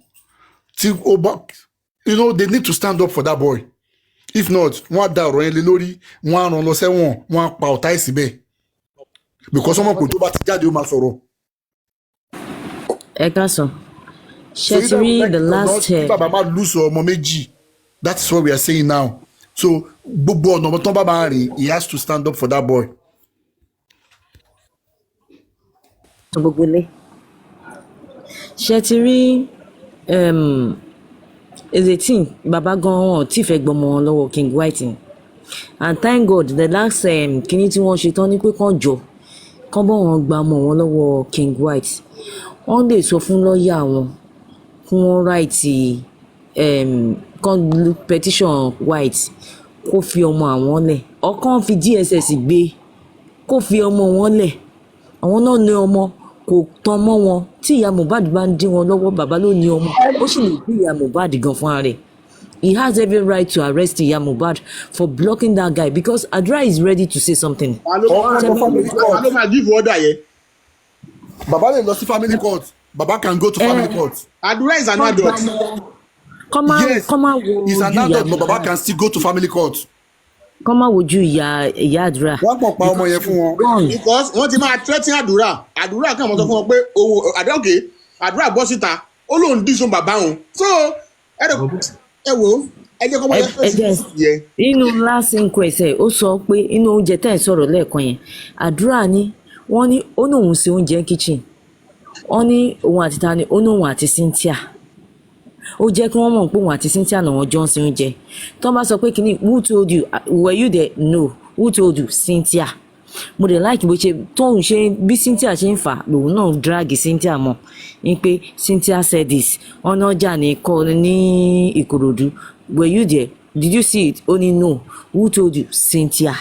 They need to stand up for that boy. If not wọ́n á da ọ̀rọ̀ yẹn lé lórí wọ́n á rán lọ sẹ́wọ̀n wọ́n á pa ọ̀tá ẹ̀ síbẹ̀ because ọmọ kò tó bá ti jáde ó máa sọ̀rọ̀.
Ẹ káàsán. Ṣé ti rí the last year.
Bàbá máa lùsọ ọmọ méjì. That is what we are saying now. So gbogbo ọ̀nà tó bá máa rìn he has to stand up for that boy.
Gbogbo ilé. Ṣé ti rí Ezetin bàbá gan-an tí fẹ́ gbọmọ wọn lọ́wọ́ King White ni. And thank God the last kíní tí wọ́n ṣe tán ní pé kàn jọ kán bọ́ wọn gba ọmọ wọn lọ́wọ́ King White. Wọ́n lè sọ fún lọ́ọ̀yà wọn kí wọ́n write kan petition White kó fi ọmọ àwọn lẹ̀ ọkàn fi DSS gbé kó fi ọmọ wọn lẹ̀ àwọn náà ní ọmọ kò tán mọ́ wọn tí ìyá Mohbad bá ń dín wọn lọ́wọ́ bàbá ló ní ọmọ ó sì lè bí ìyá Mohbad gan fúnra rẹ̀. He has every right to arrest ìyá Mohbad for blocking that guy because Adura is ready to say something.
Alo ma give order yẹn.
Bàbá lè lọ sí family court. Bàbá can go to family court.
Adura is an adult.
Yes, he's an adult but Bàbá can still go to family court.
Kọ́ máa wojú ìyá Adura.
Wọ́n pọ̀ pa ọmọ yẹn fún wọn.
Because wọ́n ti máa threaten Adura kan mọ̀ sọ fún wọn pé Adura bọ́ síta ó lóun dín sun bàbá òun. So ẹ wo ẹ jẹ́ kọ́ wọ́n
yẹn. Inú last inquest ó sọ pé inú oúnjẹ tẹ́ ẹ̀ sọ̀rọ̀ lẹ́ẹ̀kan yẹn Adura ni wọ́n ní ó ní òun ṣe oúnjẹ kitchen wọ́n ní òun àti ta ni ó ní òun àti Cynthia ó jẹ́ kí wọ́n mọ̀ pé òun àti Cynthia náà wọ́n jọ ń ṣe oúnjẹ tó bá sọ pé kíní who told you were you there no who told you Cynthia mo dẹ̀ láìkí bó ṣe tóun ṣe bí Cynthia ṣe ń fà lòun náà drag Cynthia mọ̀ ní pé Cynthia said this ọ̀nà ọjà ní Ìkòròdú were you there did you see it ó ní no who told you Cynthia.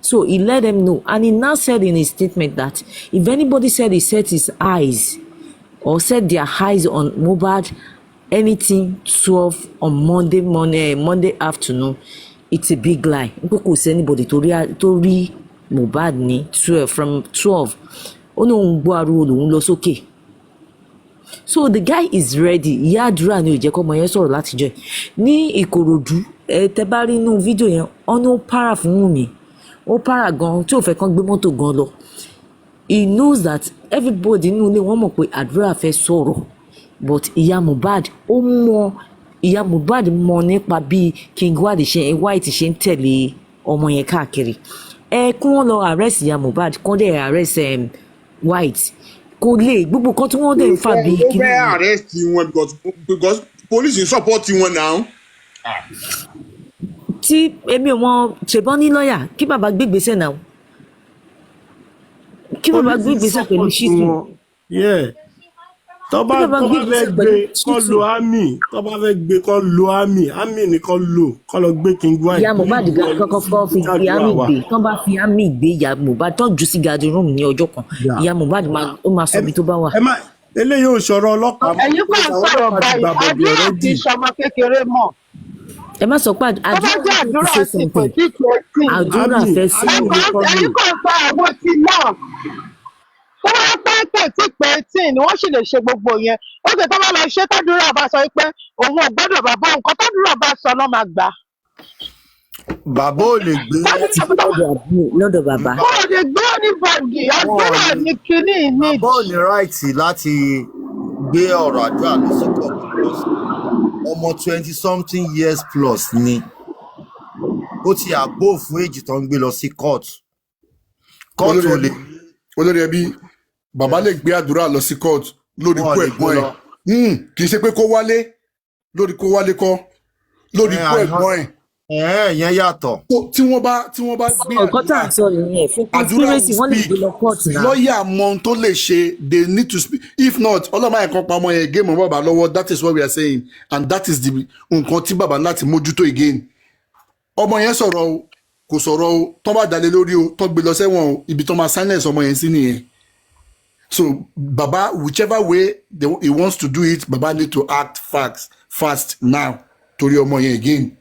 So he let them know and he now said in his statement that if anybody said he set his eyes or set their eyes on Mohbad anything 12 on Monday afternoon it's a big lie. N kò sí anybody tó rí Mohbad ní 12 from 12 ó ní òun gbọ́ ariwo lòun lọ sókè. So the guy is ready. Ìyá Adura ni ò jẹ́ kó ọmọ yẹn sọ̀rọ̀ látijọ́ ní Ìkòròdú tẹ́ bá rí inú fídíò yẹn ọ̀nà ó para fún Wunmi ó para gan tí ò fẹ́ kán gbé mọ́tò gan lọ. He knows that everybody nínú ilé wọn mọ̀ pé Adura fẹ́ sọ̀rọ̀ but ìyá Mohbad mọ̀ nípa bí King White ṣe ń tẹ̀lé ọmọ yẹn káàkiri. Kí wọ́n lọ arrest ìyá Mohbad kán dẹ̀ arrest White kò lè gbogbo kan tí wọ́n dẹ̀ ń fà bí
kí wọ́n fẹ́ arrest wọn because police ń support wọn now.
Tí èmi ò mọ ṣèbọn ní lọ́ọ̀yà kí bàbá gbégbèsè náà kí bàbá gbégbèsè pẹ̀lú ṣíṣù.
tó bá fẹ́ gbé kọ́ lo army tó bá fẹ́ gbé kọ́ lo army ni kọ́ lọ gbé King White.
ìyá Mohbad kọ́kọ́ fi army gbé tó bá fi army gbé ìyá Mohbad tó jù sí garden room ní ọjọ́ kan ìyá Mohbad ó máa sọ ibi tó bá wà.
eléyìí ò sọ̀rọ̀ ọlọ́pàá.
ẹ̀yin kò sọ̀rọ̀ báyìí Adura kì í ṣọmọ kékeré mọ́
ẹ má sọ pé
tó bá
Adura
jẹ́
wanted to
àdúrà
say
sí kò
something.
tí kò tí
Adura fẹ́ sọ
ẹ̀yin kan sọ àwọn tí náà tó bá pẹ́ tẹ̀ tí pé tí ni wọ́n sì lè ṣe gbogbo yẹn ó sì tó bá lọ ṣe tádúrà bá sọ pé òun ò gbọ́dọ̀ bàbá nǹkan tádúrà bá sọ lọ́ máa gbà.
bàbá ò lè gbé.
lọ́dọ̀ bàbá.
ó lè gbé anybody àdúrà ní kinní ní.
bàbá ò ní ráìtì láti gbé ọ̀rọ̀ àdúrà lọ sí court plus ọmọ 20-something years plus ni ó ti àbò fún èjì tó ń gbé lọ sí court. court ò lè.
olórí ẹbí bàbá lè gbé àdúrà lọ sí court lórí ikú ẹ̀gbọ́n ẹ̀ kì í ṣe pé kó wálé lórí kó wálé kọ́ lórí ikú ẹ̀gbọ́n ẹ̀.
yẹn yàtọ̀.
tí wọ́n bá gbé
àdúrà
lọ́ọ̀yà mọ ohun tó lè ṣe they need to speak if not ọlọ́mọ ẹ̀kan pa ọmọ yẹn game mọ́ bàbá lọ́wọ́ that is what we are saying and that is the nǹkan tí bàbá láti mójútó again. ọmọ yẹn sọ̀rọ̀ o kò sọ̀rọ̀ o tó bá dalẹ̀ lórí o tó gbé lọ sẹ́wọ̀n o ibi tó máa silence ọmọ yẹn sí nìyẹn. So baba whichever way he wants to do it baba need to act fast now torí ọmọ yẹn again.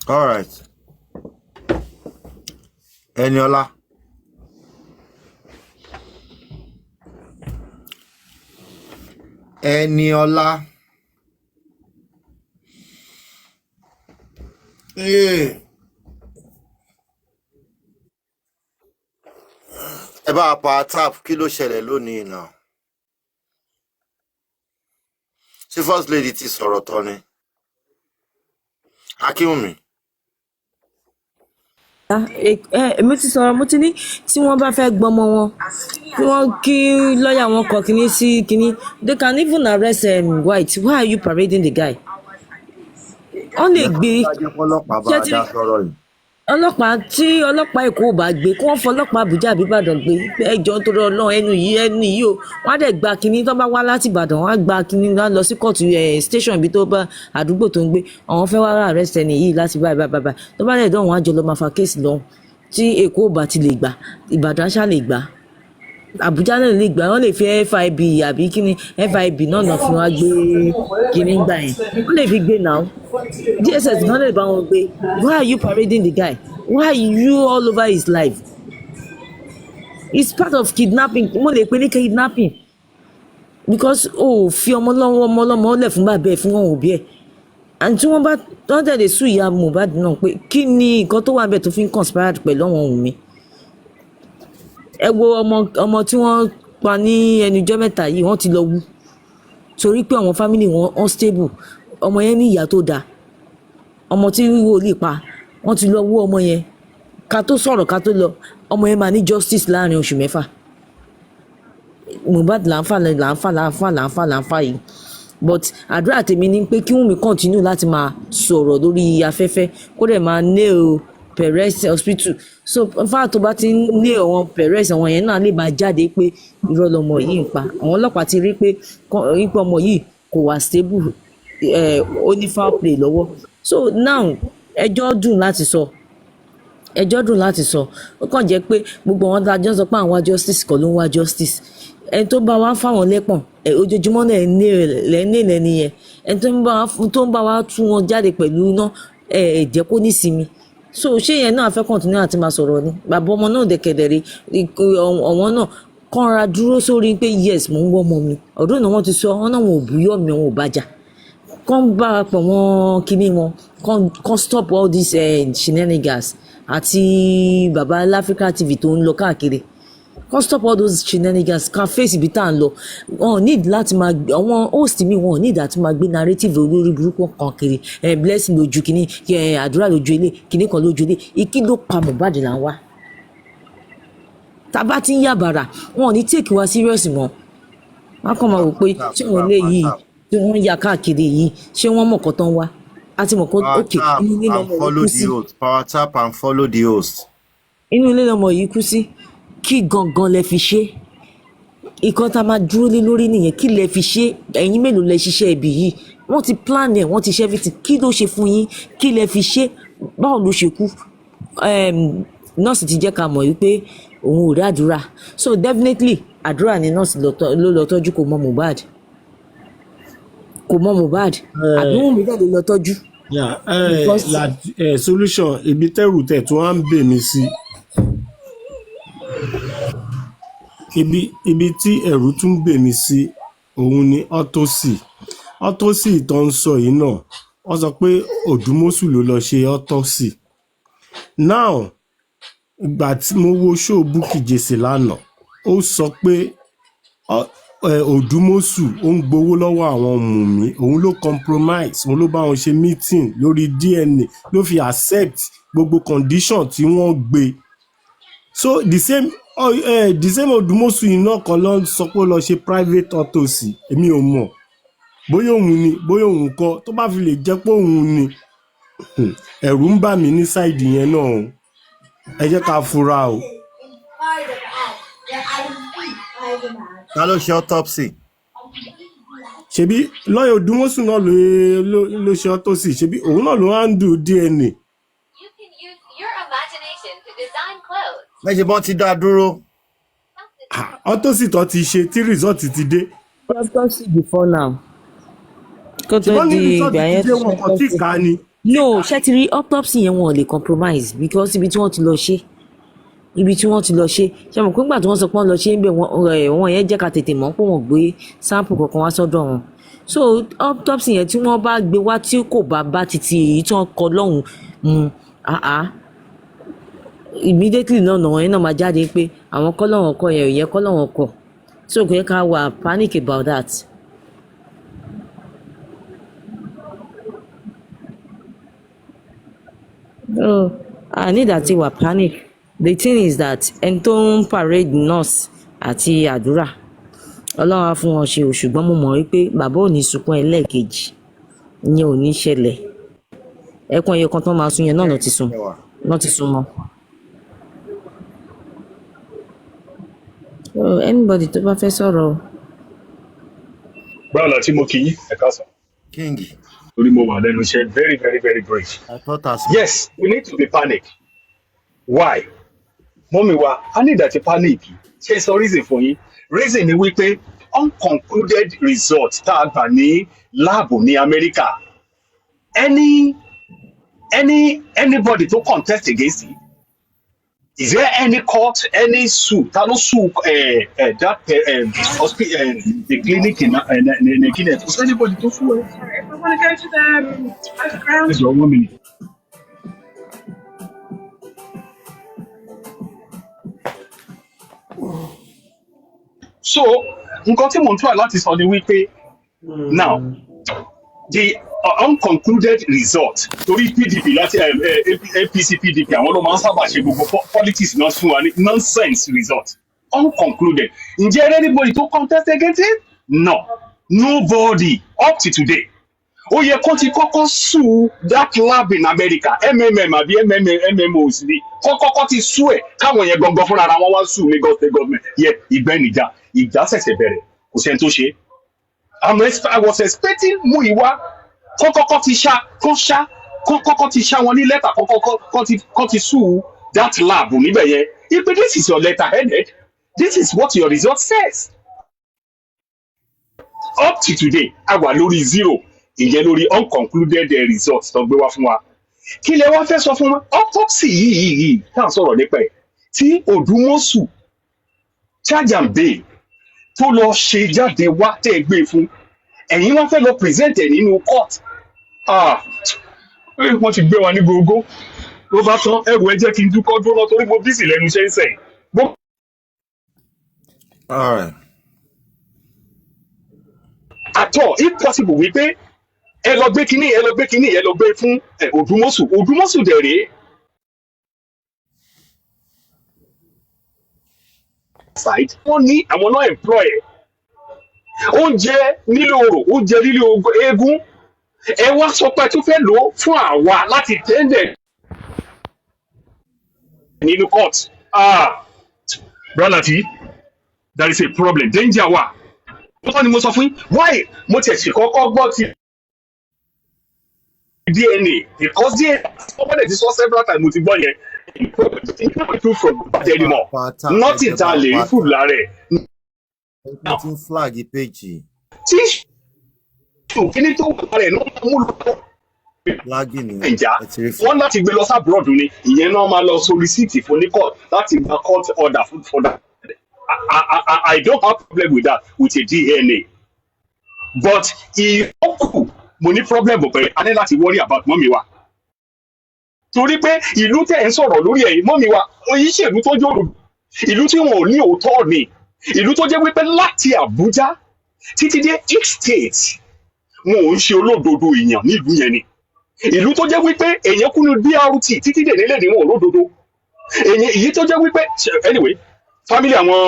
All right. Eniola. Eniola. Ẹ bá pa tap kí ló ṣẹlẹ̀ lónìí náà? Ṣé first lady ti sọ̀rọ̀ tán ni? Akínwùmí.
èmi ti sọ̀rọ̀ mo ti ní tí wọ́n bá fẹ́ gbọ́mọ wọn kí lọ́ọ̀yà wọn kọ kíní sí kíní they can even arrest White. Why are you parading the guy? wọ́n lè gbé ọlọ́pàá tí ọlọ́pàá Èkó ò bá gbé kí wọ́n fọlọ́pàá Àbújá àbí Ìbàdàn gbé ẹjọ́ tó rọ náà ẹnu yìí o wọ́n á dẹ̀ gba kíní tó bá wá láti Ìbàdàn wọ́n á gba kíní lọ sí kóòtù station ibi tó bá àdúgbò tó ń gbé àwọn fẹ́ wá arrest ẹni yìí láti báyìí tó bá dẹ̀ dán wọn á jọ lọ máa fa kéèsì lọ tí Èkó ò bá ti lè gbà Ìbàdàn ṣá lè gbà Àbújá náà lè gbà wọ́n lè fi FIB àbí kíní FIB náà lọ fún wa gbé kíní gbà yẹn wọ́n lè fi gbé náà DSS náà lè bá wọn gbé. Why are you parading the guy? Why are you all over his life? It's part of kidnapping. Mo lè pè ní kidnapping because fi ọmọ ọlọ́mọ lẹ̀ fún bàbá ẹ̀ fún wọn òbí ẹ̀ and tí wọ́n bá tẹ̀lé sùn ìyá Mohbad náà pé kí ni nǹkan tó wà bẹ́ẹ̀ tó fi ń conspire pẹ̀lú àwọn Wunmi. Ẹ wo ọmọ tí wọ́n pa ní ẹnujọ́ mẹ́ta yìí wọ́n ti lọ wú torí pé àwọn family wọn unstable ọmọ yẹn ní ìyá tó dáa ọmọ tí wíwò lè pa wọ́n ti lọ wú ọmọ yẹn ká tó sọ̀rọ̀ ká tó lọ ọmọ yẹn máa ní justice láàrin oṣù mẹ́fà Mohbad là ń fà yìí but àdúrà tèmi ni pé kí Wunmi continue láti máa sọ̀rọ̀ lórí afẹ́fẹ́ kó dẹ̀ máa nail Perez hospital so fáà tó bá ti ń nail àwọn Perez àwọn yẹn náà lè máa jáde pé irọ́ lọmọ yìí ń pa àwọn ọlọ́pàá ti rí pé ọmọ yìí kò wà stable ó ní foul play lọ́wọ́ so now ẹjọ́ dùn láti sọ ó kàn jẹ́ pé gbogbo àwọn adájọ́ sọ pé àwọn wá justice kọ́ ló ń wá justice ẹni tó bá wá fáwọn lẹ́pọ̀n ojoojúmọ́ náà lẹ́ni yẹn ẹni tó ń bá wá tún wọn jáde pẹ̀lú iná ẹ̀jẹ̀ kó nísinmi so ṣé yẹn náà fẹ́ continue àti máa sọ̀rọ̀ ni bàbá ọmọ náà dẹ̀kẹ̀dẹ̀rẹ̀ ọ̀wọ́n náà kọ́ra dúró sórí pé yes mò ń wọ́ ọmọ mi ọ̀dọ́ náà wọ́n ti sọ wọn náà wọn ò búyọ̀ mi wọn ò bàjá kàn bá pọ̀ wọ́n kíní wọn kàn stop all these shenanigans àti baba Africa TV tó ń lọ káàkiri kàn stop all those shenanigans kan face ibi tá à ń lọ wọn need láti máa àwọn host mi wọn need láti máa gbé narrative olórí burúkú kan kiri blessing lójú kíní àdúrà lójú ilé kíní kan lójú ilé ikí ló pa Mohbad là ń wá tábà tí ń yàbàrà wọn ò ní take wa serious mọ́ wọn kàn máa wò pé ṣé wọn lè yìí tí wọ́n ń ya káàkiri yìí ṣé wọ́n mọ̀ kọ́ tán wá àti mọ̀ kọ́ òkè inú ilé lọ́mọ yìí kú sí.
Power tap and follow the host.
inú ilé lọ́mọ yìí kú sí kí gangan lẹ fi ṣe ìkan tá a máa dúró lé lórí nìyẹn kí lẹ fi ṣe ẹ̀yin mélòó lẹ ṣiṣẹ́ ibi yìí wọ́n ti plan ẹ̀ wọ́n ti ṣe everything kí ló ṣe fún yín kí lẹ fi ṣe báwo ló ṣe kú nọ́ọ̀sì ti jẹ́ ká mọ̀ wípé òun ò rí àdúrà so definitely àdúrà ni nọ́ọ̀sì ló lọ tọ́jú kò mọ Mohbad kò mọ Mohbad àbí Wunmi dẹ̀ ló lọ tọ́jú.
Solution ibi tẹ́rù tẹ̀ tó wá ń bè mí sí ibi tí ẹ̀rù tún ń bè mí sí òun ni autopsy tó ń sọ yìí náà wọ́n sọ pé Òdùmọ̀ṣù ló lọ ṣe autopsy. Now ìgbà tí mo wo show Bukky Jesse lánàá ó sọ pé Òdùmọ̀ṣù ó ń gbowó lọ́wọ́ àwọn Wunmi òun ló compromise òun ló bá wọn ṣe meeting lórí DNA ló fi accept gbogbo condition tí wọ́n gbé. So the same Òdùmọ̀ṣù yìí náà kan ló ń sọ pé ó lọ ṣe private autopsy èmi ò mọ̀ bóyá òun ni bóyá òun kọ́ tó bá fi lè jẹ́ pé òun ni ẹ̀rù ń bà mí ní sáìdì yẹn náà o ẹ jẹ́ ká fura o.
ta ló ṣe autopsy.
ṣebí lọ́yọ̀ Òdùmọ̀ṣù náà ló ṣe autopsy ṣebí òun náà ló handle DNA.
méjì bọ́n ti dá dúró.
autopsy tó ti ṣe tí result ti dé.
autopsy before now. kó tó di ìgbà yẹn tó
wọn kò tí ì ká ni.
no ṣé ti rí autopsy yẹn wọn ò lè compromise because ibi tí wọ́n ti lọ ṣe ṣe mọ̀ pé nígbà tí wọ́n sọ pé wọ́n lọ ṣe ń bẹ̀ wọ́n yẹn jẹ́ ká tètè mọ̀ pé wọ́n gbé sample kankan wá sọ́dọ̀ wọn so autopsy yẹn tí wọ́n bá gbé wá tí kò bá títí èyí tí wọ́n kọ lọ́hùn immediately náà wọ́n yẹn náà máa jáde pé àwọn kọ́ lọ́wọ́n kọ yẹn ò yẹ kọ́ lọ́wọ́n kọ so kò yẹ ká wà panic about that. I need that wà panic. The thing is that ẹni tó ń parade nurse àti Adura Ọlọ́run á fún wọn ṣe o ṣùgbọ́n mo mọ̀ wípé bàbá ò ní sunkún ẹlẹ́ẹ̀kejì ìyẹn ò ní ṣẹlẹ̀ ẹkún ẹyọ kan tó máa sun yẹn náà lọ ti sun mọ́. Anybody tó bá fẹ́ sọ̀rọ̀.
báwo la tí mo kì í ẹ̀ka sàn.
king.
torí mo wà lẹ́nu iṣẹ́ very very very brief. Yes, we need to be panic. Why? Mọ́mí wa, a ní ìdàtí panic. Ṣé sọ reason fún yín? Reason ni wípé unconcluded result tá a gbà ní láàbù ní Amẹ́ríkà. Anybody tó contest against it? Is there any court, any suit? Ta ló sue that hospital, the clinic in Kenneth? Was anybody to sue?
I want to go to the overground.
This is 1 minute. So, nǹkan tí mo ń try láti sọ ni wípé now the unconcluded result torí PDP láti APC PDP àwọn ló máa ń sábà ṣe gbogbo politics náà fún wa ní nonsense result unconcluded. Ǹjẹ́ anybody to contest against it? No, nobody up to today. Ó yẹ kó ti kọ́kọ́ sue that lab in America MMM àbí MMOs ni kọ́kọ́ ti sue ẹ̀ káwọn yẹn gangan fúnra ara wọn wá sue Lagos state government yẹ ìgbẹ́nijà ìjà ṣẹ̀ṣẹ̀ bẹ̀rẹ̀ kò sẹ́ni tó ṣe. I was expecting Muyiwa kọ́kọ́ ti ṣá wọn ní lẹ́tà kọ́kọ́ ti sue that lab níbẹ̀ yẹn. If this is your letter headed, this is what your result says. Up to today, a wà lórí 0. Ìyẹn lórí unconcluded results tó gbé wá fún wa. Kí lẹ wá fẹ́ sọ fún wa? Autopsy yìí tá à ń sọ̀rọ̀ nípa ẹ̀ tí Òdùmọ̀ṣù charge and bail tó lọ ṣe jáde wá tẹ́ ẹ gbé fún ẹ̀yin wá fẹ́ lọ present ẹ̀ nínú court. Wọ́n ti gbé wa ní gógó ló bá tán ẹrù ẹ jẹ́ kí n dúkọ́ dúró torí mo bísí lẹ́nu iṣẹ́ ń sẹ́yìn. Àtọ̀ if possible wípé ẹ lọ gbé kínní ẹ lọ gbé fún Òdùmọ̀ṣù dẹ̀ rèé. Side wọ́n ní àwọn náà employ oúnjẹ nílò orò oúnjẹ nílò eégún ẹ wá sọ pé tó fẹ́ lò ó fún àwa láti tẹ́ndẹ̀ nínú court. Brother T, there is a problem danger wà. Wọ́n ní mo sọ fún yín why mo tiẹ̀ ṣe kọ́kọ́ gbọ́ ti DNA because DNA somebody ti sọ several times mo ti gbọ́ yẹn proof from anymore nothing ta lè rí fún lára ẹ̀.
Nothing flag page.
Tí kíní tó wà rẹ̀ náà mú lọ́wọ́ nàìjà
lágìnì
wọ́n láti gbé lọ sí abroad ni ìyẹn náà máa lọ solicit fún ní court láti gba court order for that. I don't have problem with that with a DNA but ìyókù mo ní problem pẹ̀lú a ní láti worry about mọ́mi wa torí pé ìlú tẹ̀ ń sọ̀rọ̀ lórí ẹ̀yìn mọ́mi wa oníṣèlú tó jòrò ìlú tí wọn ò ní òótọ́ ni ìlú tó jẹ́ wípé láti Àbújá títí dé each state wọn ò ń ṣe olódodo èèyàn nílùú yẹn ni ìlú tó jẹ́ wípé èèyàn kúnnú BRT títí dé nílẹ̀ ní wọn olódodo èyí tó jẹ́ wípé anyway family àwọn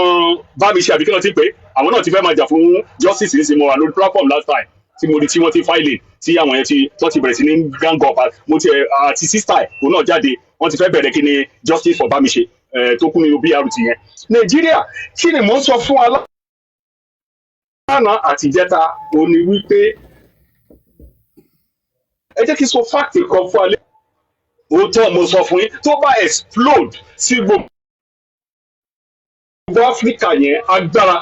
Bámiṣe àbí kí wọ́n ti pé àwọn náà ti fẹ́ máa jà fún justice ní sinmi lórí platform last time tí mo rí tí wọ́n ti file tí àwọn yẹn ti bẹ̀rẹ̀ sí ní gang up mo ti àti sister òun náà jáde wọ́n ti fẹ́ bẹ̀rẹ̀ kí ni justice for Bámiṣe tó kún nínú BRT yẹn Nàìjíríà kí ni mò ń sọ fún aláàánà àtijẹ́ta òun ni wípé ẹ jẹ́ kí n sọ fact kan fún alẹ́ òótọ́ mo sọ fún yín tó bá explode sí gbogbo Áfíríkà yẹn agbára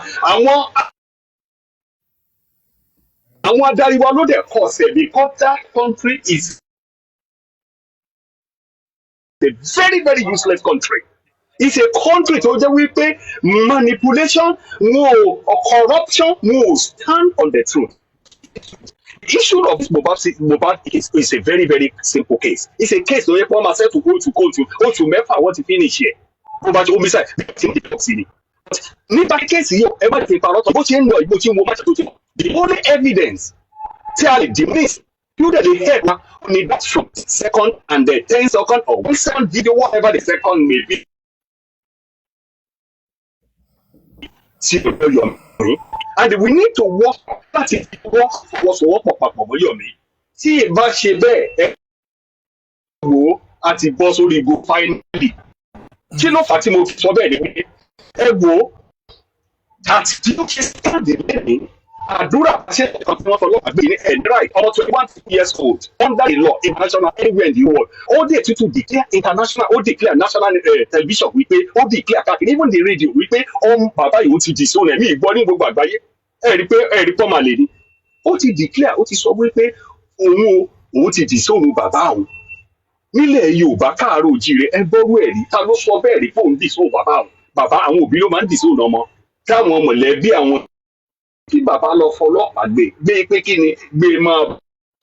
àwọn adarí wa ló dẹ̀ kọ̀ ṣẹ̀ because that country is a very very useless country. It's a country tó jẹ́ wípé manipulation corruption will stand on the truth. The issue of Mohbad is a very very simple case. It's a case tó yẹ kó máa settle go to oṣù mẹ́fà wọ́n ti finish here. Bó bá ti homicide bí ti ń dìbò sí ni. Nípa kéèsì yìí ẹ má ti parọ́ tán bó ṣe ń lọ ìbò tí ń wo máṣe tó ti mọ̀. The only evidence tí a lè dismiss you dey head na only that short second and the 10 second or 1 second video whatever the second may be. And we need to work láti fọwọ́sowọ́pọ̀ papọ̀ mọ́ Yomi tí ìbá ṣe bẹ́ẹ̀ ẹ wò ó àti bọ́ sórí igbó finally kí ló fà á tí mo fi sọ bẹ́ẹ̀ ni pé ẹ wò ó àti tí ó ṣe sáàdì lẹ́yìn Adura ṣe ẹ̀kan tí wọ́n sọ lọ́pàá gbé ní ẹ̀dráì ọmọ 21 years old under the law international anywhere in the world ó dé tútù declare international ó declare national television wípé ó declare káàkiri even the radio wípé bàbá yìí ó ti di sóun ẹ̀mí ìgbọ́ ní gbogbo àgbáyé ẹ̀rí pọ́ máa lè ní ó ti declare ó ti sọ wípé òun ti di sóun bàbá òun nílẹ̀ Yorùbá káàárọ̀ oòjíire ẹ gbọ́rú ẹ̀rí ta ló sọ bẹ́ẹ̀ rí pé òun di sóun bàbá òun bàbá àwọn òbí ló máa ń di sóun ọmọ káwọn mọ̀lẹ́bí àwọn kí bàbá lọ fọlọ́pàá gbé pé kí ni gbé máa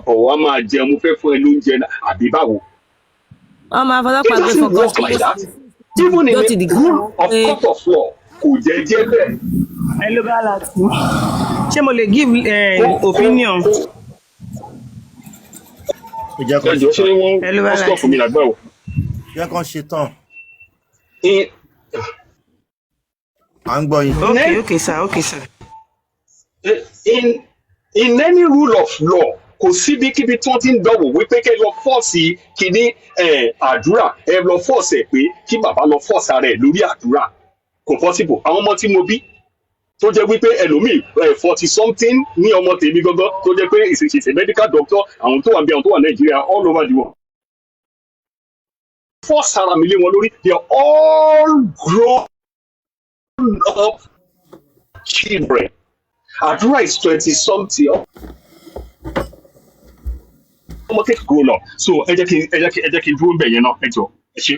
bọ̀ wá máa jẹun mo fẹ́ fún ẹ lóúnjẹ àbí báwo.
wọ́n máa fọlọ́pàá gbé fọkàn
even in the rule of court of law kò jẹ́ bẹ́ẹ̀.
ẹ ló bá láti ṣé mo lè give opinion.
ẹjọ́ ṣé wọ́n stop mi lágbá o.
jẹ́ kán ṣe tán. à ń gbọ́ yín.
okay sir.
In any rule of law kò síbikíbi tí wọ́n ti ń dánwò wípé kẹ́ lọ fọ́ọ̀sì kìíní Àdúrà ẹ lọ fọ́ọ̀sì ẹ̀ pé kí bàbá lọ fọ́ọ̀sì ara ẹ̀ lórí Àdúrà kò possible àwọn ọmọ tí mo bí tó jẹ́ wípé ẹlòmíì 40 something ní ọmọ tèmi gangan tó jẹ́ pé ìṣèṣe medical doctor àwọn tó wà bí àwọn tó wà Nàìjíríà all over the world fọ́ọ̀sì ara mi lé wọn lórí they are all grown up children. Adura is 20 something. Ọmọ kékeré grown up. So ẹ jẹ́ kí n dúró bẹ̀ yẹn náà ẹ jọ ẹ ṣe.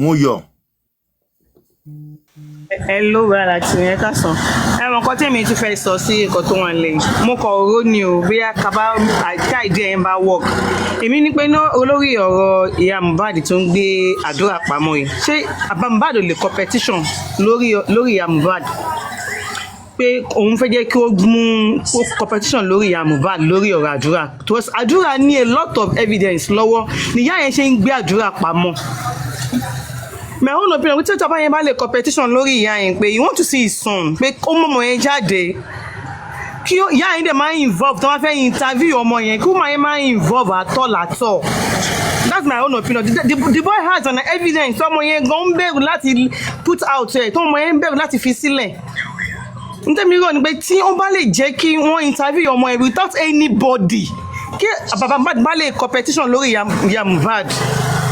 Mo yọ.
ẹ ló bá láti yẹn ká sàn ẹ mọ nǹkan tèmi ti fẹ́ sọ sí nǹkan tó wà lẹ́yìn mo kọ ọ̀rọ̀ ni o bóyá kaba àìká ìdí ẹ̀ ń bá work èmi ní pé olórí ọ̀rọ̀ ìyá Mohbad tó ń gbé Àdúrà pamọ́ yìí ṣé bàbá Mohbad ò lè competition lórí ìyá Mohbad pé òun fẹ́ jẹ́ kí ó mú competition lórí ìyá Mohbad lórí ọ̀rọ̀ Àdúrà because Àdúrà ní a lot of evidence lọ́wọ́ níyà yẹn ṣe ń gbé Àdúrà pamọ́. My own opinion, we talk about a competition lórí ìyá yẹn pé you want to see his son pé ó mọ̀mọ́ yẹn jáde kí ìyá yẹn dẹ̀ máa involve tó wá fẹ́ interview ọmọ yẹn kí ó máa involve at all. That's my own opinion. The boy has an evidence ọmọ yẹn gan ń bẹ̀rù láti put out ẹ̀ tó ọmọ yẹn ń bẹ̀rù láti fi sílẹ̀. Ntẹ́mi rò ní pé tí ó bá lè jẹ́ kí wọ́n interview ọmọ yẹn without anybody kí bàbá bá lè competition lórí ìyá Mohbad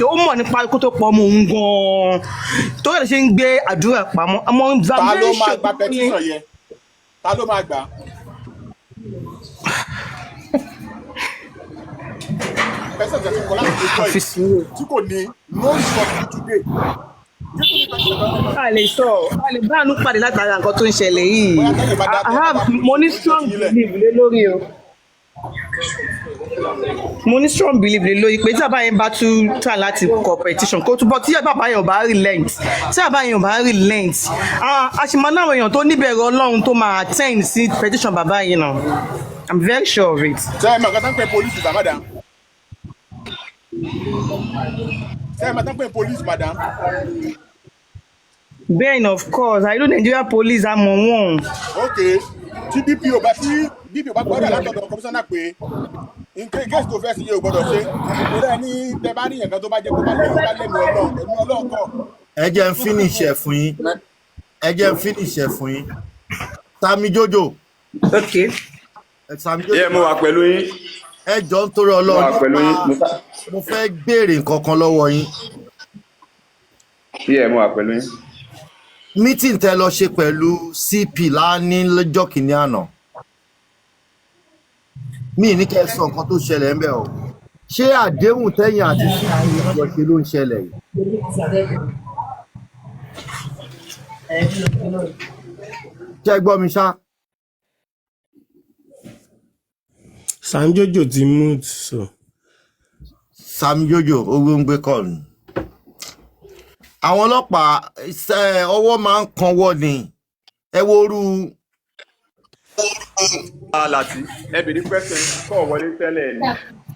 ó mọ̀ nípa ikú tó pọ̀ ọmọ òun gan-an tó yẹ ṣe ń gbé àdúrà pamọ́ ọmọ
ta ló
very
máa
sure
gba petition yẹn ta ló máa gbà pẹ̀sẹ̀ tẹ̀sí kọ́ láti lè jọ yìí tí kò ní no result today
a lè sọ a lè bá àánú pàdé látara nǹkan tó ń ṣẹlẹ̀ yìí mo ní strong belief lé lórí o mo ní strong belief lé lórí pé tí bàbá yẹn bá tún try láti kọ petition kó túbọ̀ tí bàbá yẹn ò bá relent tí bàbá yẹn ò bá relent àṣìmọ́ náà èèyàn tó níbẹ̀rù Ọlọ́run tó máa attend sí petition bàbá yẹn náà I'm very sure of it.
ṣé ẹ mọ̀ nǹkan tó ń pè police madam ṣé ẹ mọ̀ tó ń pè police madam.
Ben, of course, I know Nigeria police are one.
Okay, tí DPO bá gbọ́dọ̀ látọ̀dọ̀ kọmíṣánná pé in case tó fẹ́ sí yóò gbọ́dọ̀ ṣe ìrora ẹni tẹ bá rí nǹkan tó bá jẹ́ kó bá lẹ́nu Ọlọ́run kọ́.
ẹ jẹ́ n finish ẹ̀ fún yín Sami Jojo.
Okay.
Sami Jojo.
Mo wà pẹ̀lú yín.
ẹ jọ ń torí Ọlọ́run mo fẹ́ béèrè nǹkan kan lọ́wọ́ yín.
Mo wà pẹ̀lú yín.
Meeting tẹ lọ ṣe pẹ̀lú CP láàní lọ́jọ́ kìíní àná mi ní kẹ́ sọ nǹkan tó ṣẹlẹ̀ ń bẹ̀ o ṣé àdéhùn tẹ́yìn àti CP ìjọ ṣe ló ń ṣẹlẹ̀ yìí. Jẹ́ gbọ́ mi ṣá.
Sami Jojo ti mú sọ.
Sami Jojo owó ń gbé kọ́ ni. Àwọn ọlọ́pàá ọwọ́ máa ń kanwọ́ ni ẹ wo orú.
Láti ẹ bèrè question kọ́ wọlé tẹ́lẹ̀ ni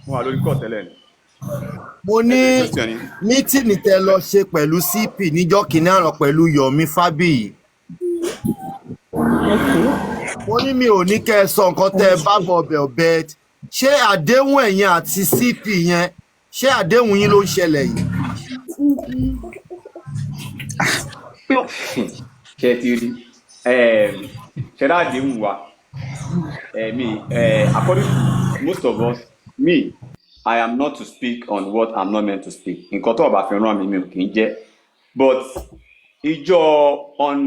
wọ́n wà lórí kọ́ tẹ́lẹ̀ ni.
Mo ní mítìnì tẹ lọ ṣe pẹ̀lú CP níjọ́ kìíní àná pẹ̀lú Yomi Fabiyi. Mo ní mi ò ní kẹ́ ẹ sọ nǹkan tẹ́ ẹ bá bọ̀ ọbẹ̀ ṣé àdéhùn ẹ̀yin àti CP yẹn ṣé àdéhùn yín ló ń ṣẹlẹ̀ yìí.
Ṣé ti rí ṣẹlá àdéhùn wa according to most of us I am not to speak on what I'm not meant to speak nǹkan tó ọba fi ràn mí mi ò kì í jẹ́ but ìjọ on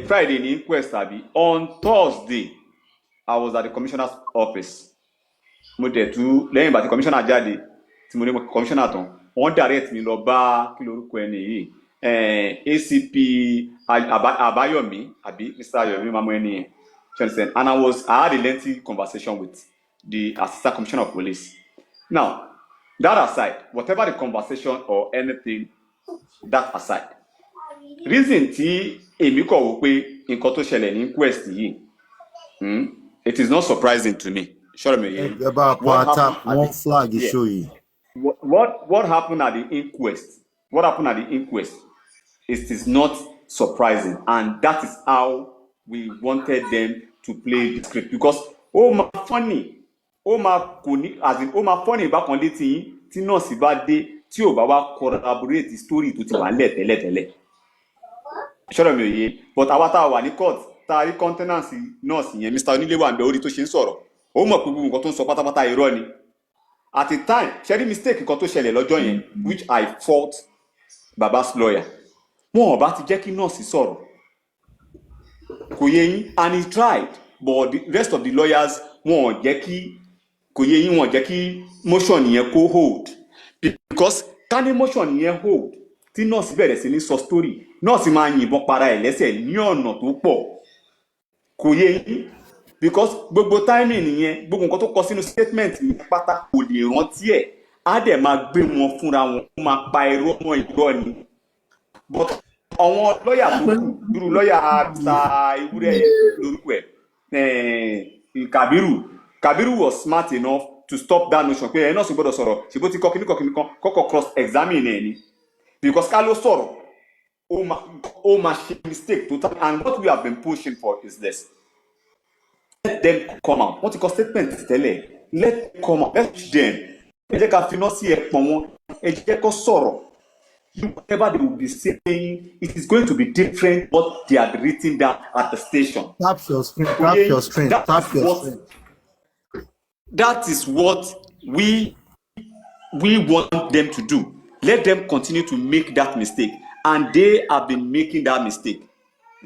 Friday ní Inquest àbí on Thursday I was at the commissioner's office mo dẹ̀ tú lẹ́yìn ìgbà tí commissioner jáde tí mo ní commissioner tán wọ́n direct mi lọ bá kí lorúkọ ẹni yìí ACP Abayomi àbí Mr. Ayomi mamu ẹni yẹn and I had a lengthy conversation with the assistant commissioner of police. Now that aside, whatever the conversation or anything that aside, reason tí èmi kọ̀ wò pé nǹkan tó ṣẹlẹ̀ ní Inquest yìí it is not surprising to me. Sure me. What happened at the inquest? What happened at the inquest? It is not surprising, and that is how we wanted them to play the script. Because my funny, as in my funny back on the thing, tí nọ́ọ̀sì bá dé tí ò bá wá corroborate the story tó ti wà nílẹ̀ tẹ́lẹ̀tẹ́lẹ̀. Sure me. But àwa tá a wà ní court tá a rí countenance nọ́ọ̀sì yẹn Mr. Onílé wà ń bẹ orí tó ṣe ń sọ̀rọ̀. Ó mọ̀ pé gbogbo nǹkan tó ń sọ pátápátá irọ́ ni. At the time, ṣẹ́rí mistake nǹkan tó ṣẹlẹ̀ lọ́jọ́ yẹn which I fault Baba's lawyer. Wọ́n ò bá ti jẹ́ kí nọ́ọ̀sì sọ̀rọ̀. Kò yé yín and he tried but the rest of the lawyers wọ́n ò jẹ́ kí kò yé yín wọ́n jẹ́ kí motion yẹn kó hold because ká ní motion yẹn hold tí nọ́ọ̀sì bẹ̀rẹ̀ sí ní sọ story nọ́ọ̀sì máa yìnbọn para ẹ̀ lẹ́sẹ̀ ní ọ̀nà tó pọ̀. Kò yé yín because gbogbo timing nìyẹn gbogbo nǹkan tó kọ sínú statement ní pátá kò lè rántí ẹ̀ á dẹ̀ máa gbé wọn fúnra wọn ó máa pa irọ́ mọ́ irọ́ ni but àwọn lọ́ọ̀yà tó kù irú lọ́ọ̀yà Mr. Ewúrẹ́ lórúkọ ẹ̀ Kabiru was smart enough to stop that notion pé ẹ̀ náà sì gbọ́dọ̀ sọ̀rọ̀ ṣèbó ti kọ́ kíníkan kọ́kọ́ cross examine ẹ̀ ni because ká ló sọ̀rọ̀ ó máa ṣe mistake total and what we have been pushing for is this. Let them come out. Wọ́n ti kọ statement tẹ́lẹ̀. Let them come out. Let's them. Ẹ jẹ́ ká finá sí ẹ̀pọ̀n wọn. Ẹ jẹ́ kó sọ̀rọ̀. Whatever they will be saying, it is going to be different what they are written down at the station.
Tap your screen. Tap your screen. Tap your screen.
That is what we we want them to do. Let them continue to make that mistake. And they have been making that mistake.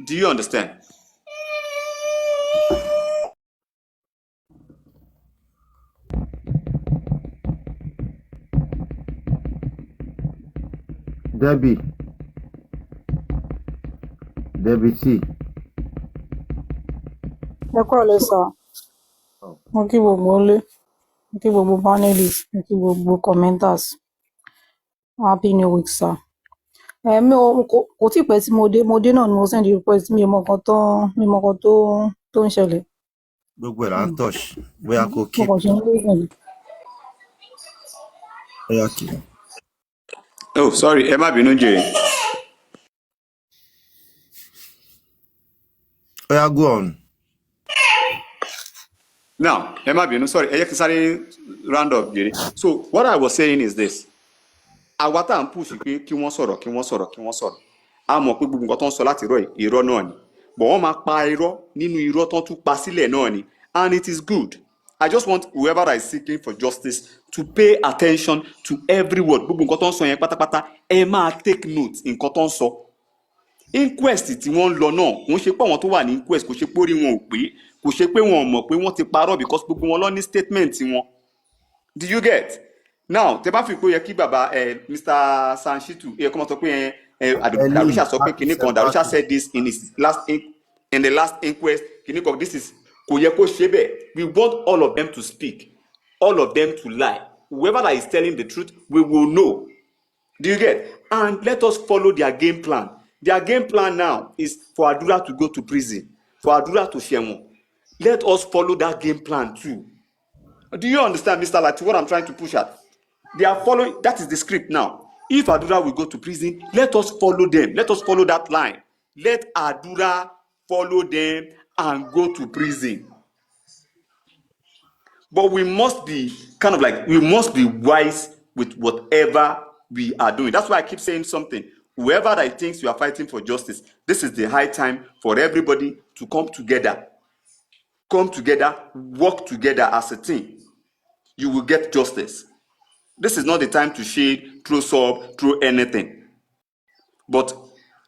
Do you understand?
Debbie T.
Ẹ kúrọ̀lẹ́ sà, mo kí gbogbo ilé, mo kí gbogbo panelists, mo kí gbogbo commenters. Happy New Week sà. Mi ò kò tí pẹ́ tí mo dé náà ni mo send request, mi ò mọ nǹkan tó ń ṣẹlẹ̀.
Gbogbo ẹ̀ là ń touch bóyá kò
Mo
keep
kàn ṣe ń listen.
bóyá kì.
Oh, sorry, ẹ má bínú jèrè.
Bóyá go on.
Now, ẹ má bínú, sorry, ẹ jẹ́ kí n sáré round up jèrè. So, what I was saying is this. Àwa tá à ń push pé kí wọ́n sọ̀rọ̀. A mọ̀ pé gbogbo nǹkan tó ń sọ láti irọ́ náà ni. But wọ́n máa pa irọ́ nínú irọ́ tó tún pa sílẹ̀ náà ni. And it is good. I just want whoever is seeking for justice to pay attention to every word. Gbogbo nǹkan tó ń sọ yẹn pátápátá, ẹ máa take note nǹkan tó ń sọ. Inquest tí wọ́n ń lọ náà, wọ́n ṣe pé àwọn tó wà ní inquest kò ṣe pé orí wọn ò pé, kò ṣe pé wọn ò mọ̀ pé wọ́n ti parọ́ because gbogbo wọn lọ ní statement wọn. Do you get? Now, tẹ́ bá fi pé ó yẹ kí bàbá Mr. Sanshitu kọ́ mọ́ sọ pé Darusha sọ pé kìnnì kan, Darusha said this in the last inquest, kìnnì kan, this is kò yẹ kó ṣe bẹ́ẹ̀. We want all of them to speak, all of them to lie. Whoever that is telling the truth, we will know. Do you get? And let us follow their game plan. Their game plan now is for Adura to go to prison, for Adura to Jewo. Let us follow that game plan too. Do you understand, Mr. Lati, what I'm trying to push at? They are following, that is the script now. If Adura will go to prison, let us follow them. Let us follow that line. Let Adura follow them and go to prison. But we must be we must be wise with whatever we are doing. That's why I keep saying something. Whoever that thinks you are fighting for justice, this is the high time for everybody to come together. Come together, work together as a team. You will get justice. This is not the time to shade, throw sub, throw anything. But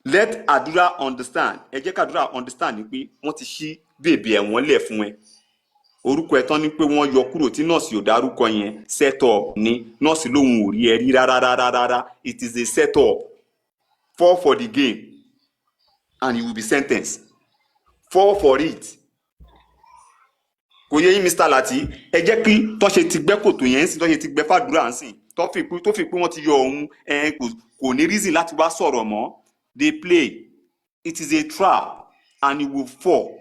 let Adura understand. Ẹ jẹ́ k'Adura understand pé wọ́n ti ṣí bèbè ẹ̀wọ̀n lẹ̀ fún ẹ. Orúkọ ẹ̀ tán ni pé wọ́n yọ kúrò tí nọ́ọ̀sì ò dárúkọ yẹn set up ni nọ́ọ̀sì lòun ò rí ẹ rí rárá. It is a set up. Fall for the game and you will be sentenced. Fall for it. Kò yé yín Mr. Lati, ẹ jẹ́ kí tó ṣe ti gbẹ́ kòtò yẹn sí tó ṣe ti gbẹ́ fàdúrà ń sìn tó fi pé wọ́n ti yọ òun kò ní reason láti wá sọ̀rọ̀ mọ́. They play. It is a trap and you will fall.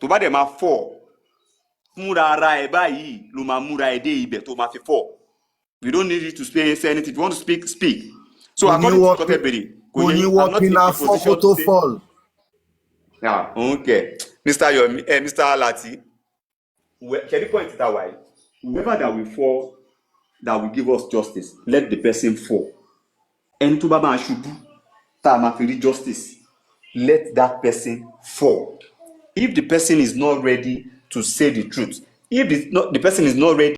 Tó bá dẹ̀ máa fall. Múra ara ẹ báyìí ló máa múra ẹ dé ibẹ̀ tó máa fi fall. We don't need you to say anything. If you want to speak, speak. So according to Kotebere,
kò ní working na fall kó tó fall.
Now, okay. Mr. Lati, the point is that way. Whoever that will fall, that will give us justice, let the person fall. And to Baba Shubu, Tamafiri justice, let that person fall. If the person is not ready to say the truth, if the person is not ready